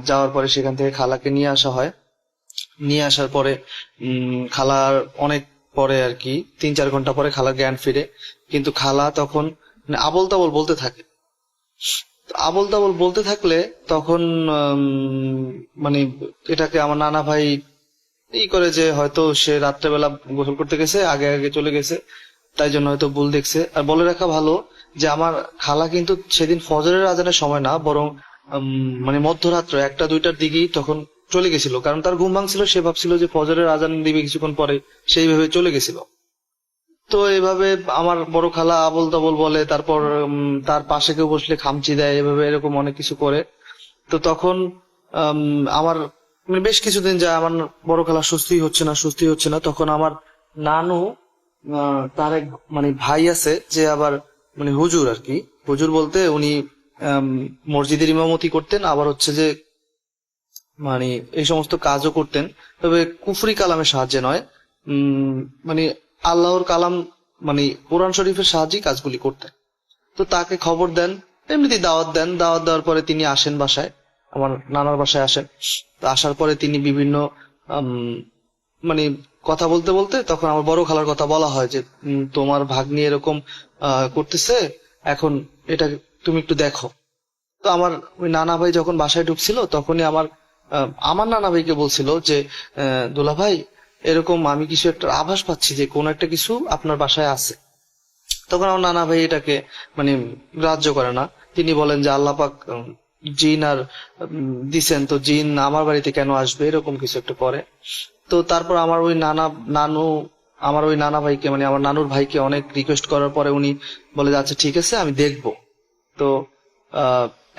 যাওয়ার পরে সেখান থেকে খালাকে নিয়ে আসা হয়। নিয়ে আসার পরে খালার অনেক পরে আর কি 3-4 ঘন্টা পরে খালার জ্ঞান ফিরে। কিন্তু খালা তখন মানে আবল তাবল বলতে থাকে। আবল তাবল বলতে থাকলে তখন মানে এটাকে আমার নানা ভাই এই করে যে হয়তো সে রাত্রেবেলা গোসল করতে গেছে, আগে আগে চলে গেছে, তাই জন্য হয়তো ভুল দেখছে। আর বলে রাখা ভালো যে আমার খালা কিন্তু সেদিন ফজরের আজানের সময় না, বরং মানে মধ্যরাত্র 1টা-2টার দিকেই তখন চলে গেছিল, কারণ তার ঘুম ভাঙছিল। সে ভাবছিল যে ফজরের আজান দিবে কিছুক্ষণ পরে, সেইভাবে চলে গেছিল। তো এইভাবে আমার বড় খালা আবল তাবল বলে, তারপর তার পাশে কেউ বসলে খামচি দেয়, এভাবে এরকম অনেক কিছু করে। তো তখন আমার মানে বেশ কিছুদিন যায়, আমার বড় খালা সুস্থই হচ্ছে না। তখন আমার নানু তার এক মানে ভাই আছে যে আবার মানে হুজুর আর কি, হুজুর বলতে উনি মসজিদের ইমামতি করতেন, আবার হচ্ছে যে মানে এই সমস্ত কাজও করতেন, তবে কুফরি কালামের সাহায্যে নয়, মানে আল্লাহর কালাম মানে কোরআন শরীফের সাহায্যেই কাজগুলি করতেন। তো তাকে খবর দেন, এমনিতেই দাওয়াত দেন। দাওয়াত দেওয়ার পরে তিনি আসেন বাসায়, আমার নানার বাসায় আসেন। তো আসার পরে তিনি বিভিন্ন মানে কথা বলতে বলতে তখন আমার বড় খালার কথা বলা হয় যে তোমার ভাগ্নি এরকম করতেছে, এখন এটা তুমি একটু দেখো। তো আমার ওই নানা ভাই যখন বাসায় ঢুকছিল তখনই আমার নানা ভাইকে বলছিল যে দুলা ভাই, এরকম আমি কিছু একটা আভাস পাচ্ছি যে কোন একটা কিছু আপনার বাসায় আছে। তখন আমার নানা ভাই এটাকে মানে গ্রাহ্য করে না। তিনি বলেন যে আল্লাহ পাক জিন আর দিছেন, তো জিন আমার বাড়িতে কেন আসবে, এরকম কিছু একটা করে। তো তারপর আমার ওই নানা ভাইকে মানে আমার নানুর ভাইকে অনেক রিকোয়েস্ট করার পরে উনি বলে যে আচ্ছা ঠিক আছে আমি দেখবো। তো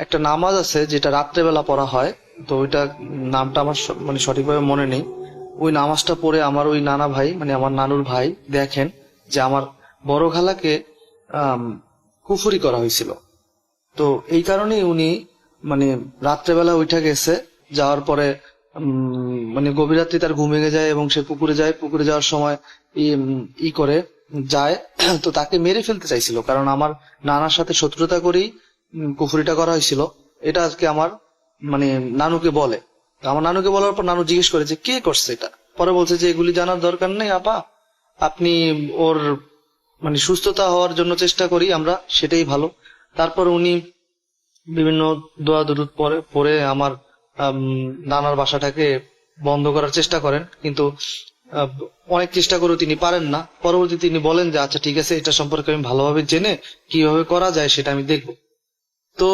একটা নামাজ আছে যেটা রাত্রেবেলা পড়া হয়, তো ওইটা নামটা আমার মানে সঠিকভাবে মনে নেই। ওই নামাজটা পড়ে আমার ওই নানা ভাই মানে আমার নানুর ভাই দেখেন যে আমার বড় খালাকে কুফরি করা হয়েছিল। তো এই কারণেই উনি মানে রাত্রেবেলা উঠে গেছে, যাওয়ার পরে মানে গভীর রাত্রি তার ঘুম ভেঙে যায় এবং সে পুকুরে যায়। পুকুরে যাওয়ার সময় ই করে যায়, তো তাকে মেরে ফেলতে চাইছিল, কারণ আমার নানার সাথে শত্রুতা করেই কুফরিটা করা হয়েছিল। এটা আজকে আমার মানে নানুকে বলে। আমার নানুকে বলার পর নানু জিজ্ঞেস করে যে কে করছে এটা। পরে বলছে যে এগুলি জানার দরকার নেই আপা, আপনি ওর মানে সুস্থতা হওয়ার জন্য চেষ্টা করি আমরা, সেটাই ভালো। তারপর উনি বিভিন্ন দোয়া দুরুদ পরে আমার নানার বাসাটাকে বন্ধ করার চেষ্টা করেন, কিন্তু অনেক চেষ্টা করেও তিনি পারেন না। পরবর্তী তিনি বলেন যে আচ্ছা ঠিক আছে, এটা সম্পর্কে আমি ভালোভাবে জেনে কিভাবে করা যায় সেটা আমি দেখব। তো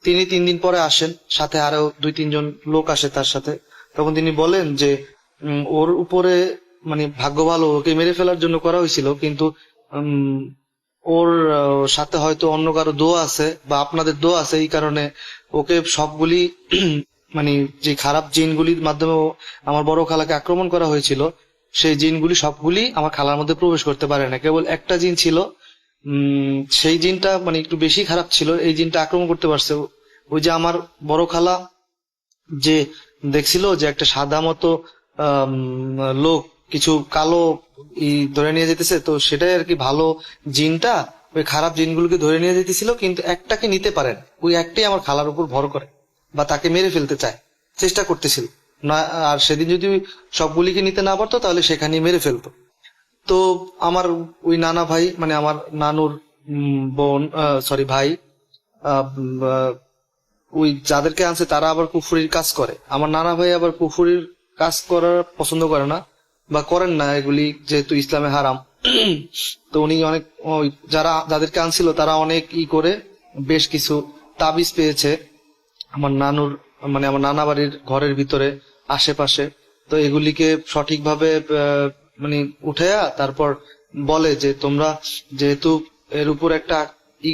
তিনি 3 দিন পরে আসেন, সাথে আরো 2-3 জন লোক আসে তার সাথে। তখন তিনি বলেন যে ওর উপরে মানে ভাগ্য ভালো, ওকে মেরে ফেলার জন্য করা হয়েছিল, কিন্তু ওর সাথে হয়তো অন্য কারো দোয়া আছে বা আপনাদের দোয়া আছে, এই কারণে ওকে সবগুলি মানে যে খারাপ জিনগুলির মাধ্যমে আমার বড় খালাকে আক্রমণ করা হয়েছিল, সেই জিনগুলি সবগুলি আমার খালার মধ্যে প্রবেশ করতে পারে না। কেবল একটা জিন ছিল, সেই জিনটা মানে একটু বেশি খারাপ ছিল, এই জিনটা আক্রমণ করতে পারছে। ওই যে আমার বড় খালা যে দেখছিল যে একটা সাদা মতো লোক কিছু কালো ধরে নিয়ে যেতেছে, তো সেটাই আর কি ভালো জিনটা ওই খারাপ জিনগুলোকে ধরে নিয়ে যেতেছিল, কিন্তু একটাকে নিতে পারেন, ওই একটাই আমার খালার উপর ভর করে বা তাকে মেরে ফেলতে চায়, চেষ্টা করতেছিল না। আর সেদিন যদি সবগুলিকে নিতে না পারতো তাহলে সেখানেই মেরে ফেলতো। তো আমার ওই নানা ভাই মানে আমার নানুর ভাই ওই যাদেরকে আনছে তারা আবার কুফরির কাজ করে। আমার নানা ভাই আবার কুফরির কাজ করার পছন্দ করে না বা করেন না, এগুলি যেহেতু ইসলামে হারাম। তো উনি অনেক যাদেরকে আনছিল তারা অনেক করে বেশ কিছু তাবিজ পেয়েছে আমার নানুর মানে আমার নানা বাড়ির ঘরের ভিতরে আশেপাশে। তো এগুলিকে সঠিকভাবে মানে উঠাইয়া তারপর বলে যে তোমরা যেহেতু এর উপর একটা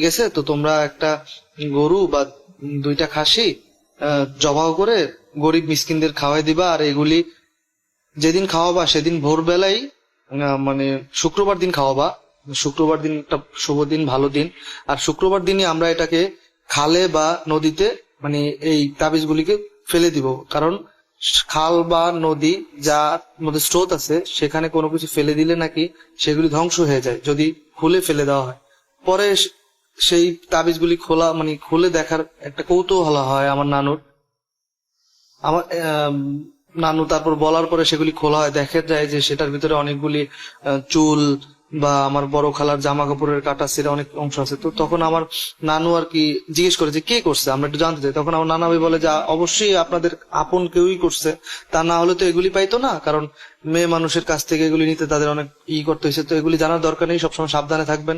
গেছে, তো তোমরা একটা গরু বা 2টা খাসি জবাহ করে গরিব মিসকিনদের খাওয়াই দিবা। আর এগুলি যেদিন খাওয়াবা সেদিন ভোরবেলায় মানে শুক্রবার দিন খাওয়াবা। শুক্রবার দিন একটা শুভ দিন, ভালো দিন। আর শুক্রবার দিনই আমরা এটাকে খালে বা নদীতে মানে এই তাবিজগুলিকে ফেলে দিব। কারণ খাল বা নদী যার মধ্যে স্রোত আছে সেখানে কোনো কিছু ফেলে দিলে নাকি সেগুলি ধ্বংস হয়ে যায় যদি খুলে ফেলে দেওয়া হয়। পরে সেই তাবিজগুলি খোলা মানে খুলে দেখার একটা কৌতূহল হয় আমার নানুর। আমার নানু তারপর বলার পরে সেগুলি খোলা হয়, দেখা যায় যে সেটার ভিতরে অনেকগুলি চুল বা আমার বড় খালার জামা কাপড়ের কাটা ছিঁড়া অনেক অংশ আছে। তো তখন আমার নানু আর কি জিজ্ঞেস করে যে কে করছে, আমরা একটু জানতে চাই। তখন আমার নানা ভাই বলে যে অবশ্যই আপনাদের আপন কেউই করছে, তা না হলে তো এগুলি পাইতো না। কারণ মেয়ে মানুষের কাছ থেকে এগুলি নিতে তাদের অনেক করতে হয়েছে। তো এগুলি জানার দরকার নেই, সবসময় সাবধানে থাকবেন।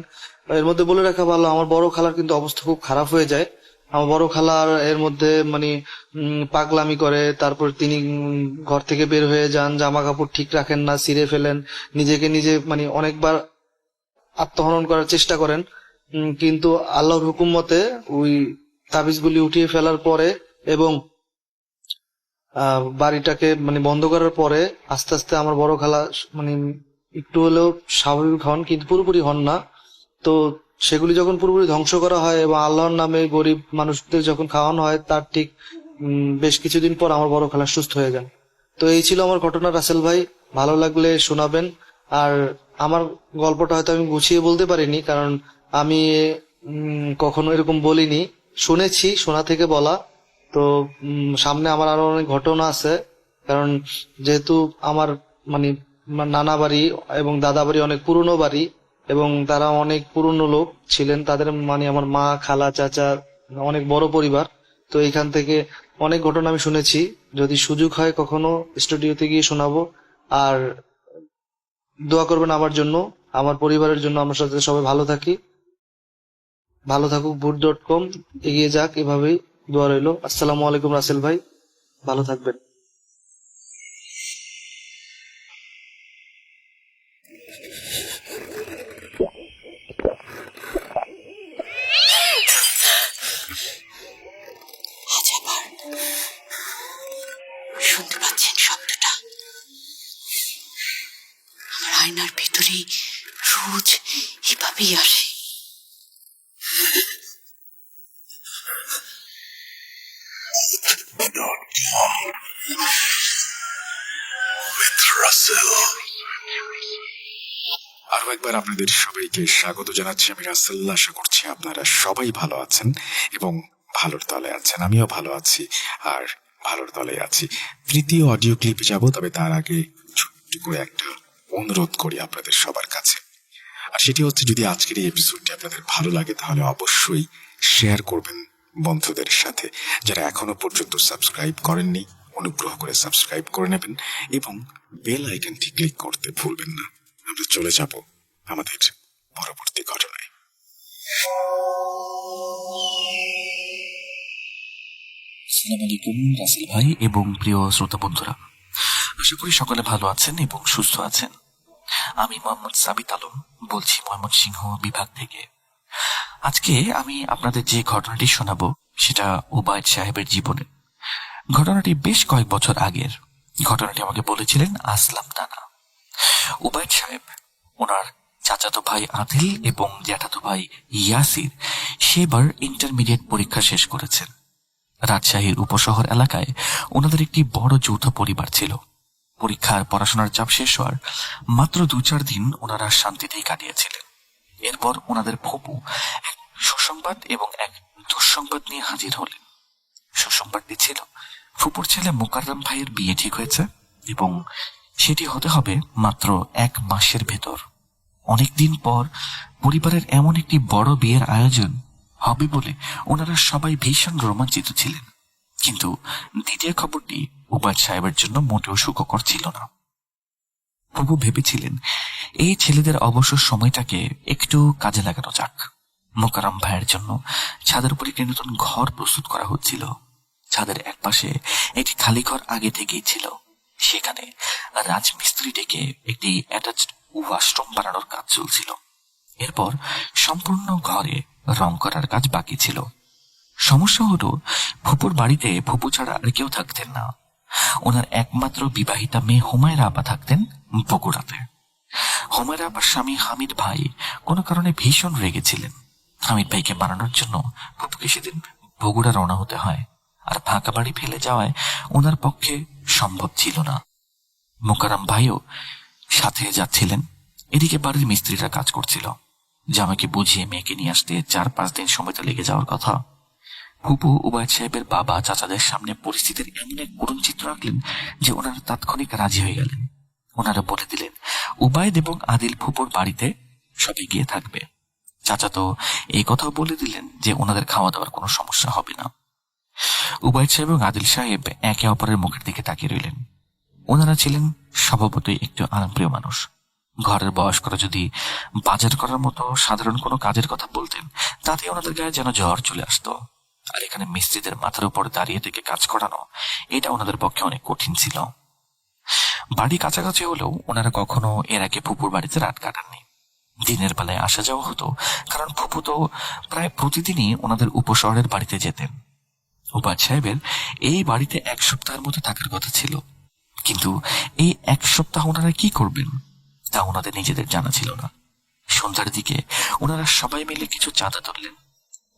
এর মধ্যে বলে রাখা ভালো, আমার বড় খালার কিন্তু অবস্থা খুব খারাপ হয়ে যায়। আমার বড় খালার এর মধ্যে মানে পাগলামি করে, তারপর তিনি ঘর থেকে বের হয়ে যান, জামা কাপড় ঠিক রাখেন না, ছিঁড়ে ফেলেন, নিজেকে নিজে মানে অনেকবার আত্মহনন করার চেষ্টা করেন। কিন্তু আল্লাহর হুকুম মতে ওই তাবিজগুলি উঠিয়ে ফেলার পরে এবং বাড়িটাকে মানে বন্ধ করার পরে আস্তে আস্তে আমার বড় খালা মানে একটু হলেও স্বাভাবিক হন, কিন্তু পুরোপুরি হন না। তো সেগুলি যখন পুরোপুরি ধ্বংস করা হয় এবং আল্লাহর নামে গরিব মানুষদের যখন খাওয়ানো হয় তার ঠিক বেশ কিছুদিন পর আমার বড় খালা সুস্থ হয়ে যান। তো এই ছিল আমার ঘটনা রাসেল ভাই, ভালো লাগলে শোনাবেন। আর আমার গল্পটা হয়তো আমি গুছিয়ে বলতে পারিনি, কারণ আমি কখনো এরকম বলিনি, শুনেছি, শোনা থেকে বলা। তো সামনে আমার আরো অনেক ঘটনা আছে, কারণ যেহেতু আমার মানে নানা বাড়ি এবং দাদা বাড়ি অনেক পুরনো বাড়ি এবং তারা অনেক পুরনো লোক ছিলেন, তাদের মানে আমার মা, খালা, চাচা, অনেক বড় পরিবার। তো এইখান থেকে অনেক ঘটনা আমি শুনেছি। যদি সুযোগ হয় কখনো স্টুডিওতে গিয়ে শোনাবো। আর দোয়া করবেন আমার জন্য, আমার পরিবারের জন্য, আমার সাথে সবাই ভালো থাকি, ভালো থাকুক। ভূত.com এগিয়ে যাক, এভাবেই দোয়া রইল। আসসালামু আলাইকুম রাসেল ভাই, ভালো থাকবেন। শুনতে পাচ্ছেন শব্দটা? আমার আয়নার ভেতরে রোজ এভাবেই আসে। আরো একবার আপনাদের সবাইকে স্বাগত জানাচ্ছি। আমি রাসেল। আশা করছি আপনারা সবাই ভালো আছেন এবং ভালোর তলে আছেন। আমিও ভালো আছি আর ভালোর তলে আছি। তৃতীয় অডিও ক্লিপে যাব, তবে তার আগে ছোট্ট করে একটা অনুরোধ করি আপনাদের সবার কাছে। আর সেটি হচ্ছে, যদি আজকের এই এপিসোডটি আপনাদের ভালো লাগে তাহলে অবশ্যই শেয়ার করবেন বন্ধুদের সাথে। যারা এখনো পর্যন্ত সাবস্ক্রাইব করেননি, অনুগ্রহ করে সাবস্ক্রাইব করে নেবেন এবং বেল আইকনটি ক্লিক করতে ভুলবেন না। আমরা চলে যাব আমাদের পরবর্তী ঘটনায়। আসসালামু আলাইকুম রাসেল ভাই এবং প্রিয় শ্রোতা বন্ধুরা, আশা করি সকলে ভালো আছেন এবং সুস্থ আছেন। আমি মোহাম্মদ সাবিত আলম বলছি ময়মনসিংহ বিভাগ থেকে। আজকে আমি আপনাদের যে ঘটনাটি শোনাবো সেটা উবাইদ সাহেবের জীবনে। ঘটনাটি বেশ কয়েক বছর আগের। ঘটনাটি আমাকে বলেছিলেন আসলাম নানা। উবাইদ সাহেব ওনার চাচাতো ভাই আদিল এবং জ্যাঠাতো ভাই ইয়াসির সেবার ইন্টারমিডিয়েট পরীক্ষা শেষ করেছেন। রাজশাহীর উপশহর এলাকায় ওনাদের একটি বড় যৌথ পরিবার ছিল। পরীক্ষার পড়াশোনার চাপ শেষ হওয়ার মাত্র 2-4 দিন ওনারা শান্তিতেই কাটিয়েছিলেন। এরপর ওনাদের ফুপু এক সুসংবাদ এবং এক দুঃসংবাদ নিয়ে হাজির হলেন। সুসংবাদটি ছিল ফুপুর ছেলে মোকাররম ভাইয়ের বিয়ে ঠিক হয়েছে এবং সেটি হতে হবে মাত্র 1 মাসের ভেতর। অনেকদিন পর পরিবারের এমন একটি বড় বিয়ের আয়োজন হবে বলে ওনারা সবাই ভীষণ রোমাঞ্চিত ছিলেন। কিন্তু দ্বিতীয় খবরটি উবাইদ সাহেবের জন্য মোটেও সুখকর ছিল না। প্রভু ভেবেছিলেন এই ছেলেদের অবসর সময়টাকে একটু কাজে লাগানো যাক। মোকাররম ভাইয়ের জন্য ছাদের উপর একটি নতুন ঘর প্রস্তুত করা হচ্ছিল। ছাদের একপাশে একটি খালি ঘর আগে থেকেই ছিল। সেখানে রাজমিস্ত্রি ডেকে একটি অ্যাটাচড ওয়াশরুম বানানোর কাজ চলছিল। এরপর সম্পূর্ণ ঘরে রং করার কাজ বাকি ছিল। সমস্যা হলো ফুপুর বাড়িতে ফুপু ছাড়া আর কেউ থাকতেন না। ওনার একমাত্র বিবাহিতা মেয়ে হুমায়রা আপা থাকতেন বগুড়াতে। হুমায়রা আপার স্বামী হামিদ ভাই কোনো কারণে ভীষণ রেগেছিলেন। হামিদ ভাইকে মারানোর জন্য ফুপুকে সেদিন বগুড়া রওনা হতে হয়, আর ফাঁকা বাড়ি ফেলে যাওয়ায় ওনার পক্ষে সম্ভব ছিল না। মোকারম ভাইও সাথে যাচ্ছিলেন। এদিকে বাড়ির মিস্ত্রিরা কাজ করছিল। জামাইকে বুঝিয়ে মেয়েকে নিয়ে আসতে 4-5 দিন সময় তো লেগে যাওয়ার কথা। ফুপু উবায়দ সাহেবের বাবা চাচাদের সামনে পরিস্থিতির এমন এক করুণ চিত্র আঁকলেন যে ওনারা তাৎক্ষণিক রাজি হয়ে গেলেন। ওনারা বলে দিলেন উবায়দ এবং আদিল ফুপুর বাড়িতে সবাই গিয়ে থাকবে। চাচা তো এই কথাও বলে দিলেন যে ওনাদের খাওয়া দাওয়ার কোনো সমস্যা হবে না। উবায়দ সাহেব এবং আদিল সাহেব একে অপরের মুখের দিকে তাকিয়ে রইলেন। ওনারা ছিলেন স্বভাবতই একটু আরামপ্রিয় মানুষ। ঘরের বয়স্করা যদি বাজার করার মতো সাধারণ কোনো কাজের কথা বলতেন, তাতে ওনাদের গায়ে যেন জ্বর চলে আসতো। আর এখানে মিস্ত্রিদের মাথার উপর দাঁড়িয়ে থেকে কাজ করানো, এটা ওনাদের পক্ষে অনেক কঠিন ছিল। বাড়ি কাছাকাছি হলেও ওনারা কখনো এর আগে ফুপুর বাড়িতে রাত কাটাননি। দিনের বেলায় আসা যাওয়া হতো, কারণ ফুপু তো প্রায় প্রতিদিনই ওনাদের উপশহরের বাড়িতে যেতেন। উবায়দ সাহেবের এই বাড়িতে 1 সপ্তাহের মতো থাকার কথা ছিল, কিন্তু এই 1 সপ্তাহ ওনারা কি করবেন তা ওনাদের নিজেদের জানা ছিল না। সন্ধ্যার দিকে ওনারা সবাই মিলে কিছু চাঁদা তুললেন।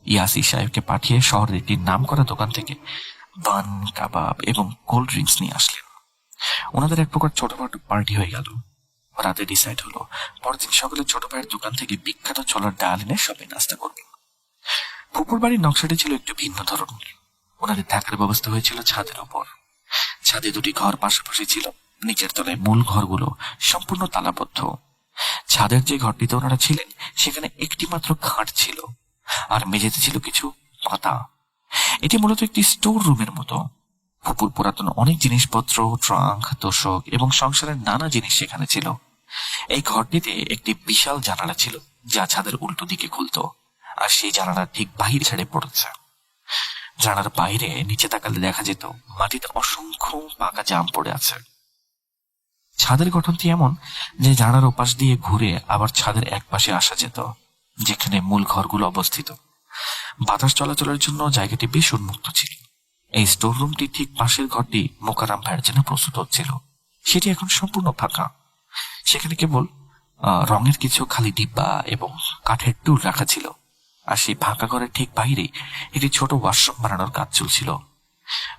ইয়াসি সাহেবকে পাঠিয়ে শহরের একটি নামকরা দোকান থেকে বান, কাবাব এবং কোল্ড ড্রিঙ্কস নিয়ে আসলেন। ওনাদের এক প্রকার ছোটখাটো পার্টি হয়ে গেল। রাতে ডিসাইড হলো পরদিন সকালে ছোট ভাইয়ের দোকান থেকে বিখ্যাত ছোলার ডাল এনে সবাই নাস্তা করবেন। ফুপুর বাড়ির নকশাটি ছিল একটু ভিন্ন ধরনের। ওনাদের থাকার ব্যবস্থা হয়েছিল ছাদের উপর। ছাদে 2টি ঘর পাশাপাশি ছিল। নিচের তলায় মূল ঘরগুলো সম্পূর্ণ তালাবদ্ধ। ছাদের যে ঘরটিতে ওনারা ছিলেন সেখানে একটি মাত্র খাট ছিল, আর মেঝেতে ছিল কিছু পাতা। এটি মূলত একটি স্টোর রুমের মতো। ফুপুর পুরাতন অনেক জিনিসপত্র, ট্রাঙ্ক, তোশক এবং সংসারের নানা জিনিস সেখানে ছিল। এই ঘরটিতে একটি বিশাল জানালা ছিল যা ছাদের উল্টো দিকে খুলতো, আর সেই জানালা ঠিক বাহির ছেড়ে পড়েছে। জানালার বাইরে নিচে তাকালে দেখা যেত মাটিতে অসংখ্য পাকা জাম পড়ে আছে। ছাদের গঠনটি এমন যে জানালার ওপাশ দিয়ে ঘুরে আবার ছাদের এক পাশে আসা যেত, যেখানে মূল ঘরগুলো অবস্থিত। বাতাস চলাচলের জন্য জায়গাটি বেশ উন্মুক্ত ছিল। এই স্টোর রুমটি ঠিক পাশের ঘরটি মোকারম ভাইয়ের জন্য প্রস্তুত হচ্ছিল। সেটি এখন সম্পূর্ণ ফাঁকা। সেখানে কেবল রঙের কিছু খালি ডিব্বা এবং কাঠের টুল রাখা ছিল, আর সেই ফাঁকা ঘরের ঠিক বাইরে একটি ছোট ওয়াশরুম বানানোর কাজ চলছিল।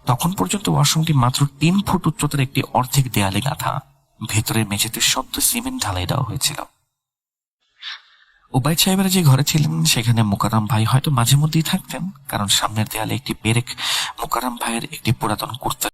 তখন পর্যন্ত ওয়াশরুমটি মাত্র 3 ফুট উচ্চতার একটি অর্ধেক দেয়ালে গাঁথা। ভেতরের মেঝেতে শক্ত সিমেন্ট ঢালাই দেওয়া হয়েছিল। উবায়দ সাহেবেরা যে ঘরে ছিলেন সেখানে মোকারম ভাই হয়তো মাঝে মধ্যেই থাকতেন, কারণ সামনের দেয়ালে একটি পেরেক মোকারম ভাইয়ের একটি পুরাতন কুর্তা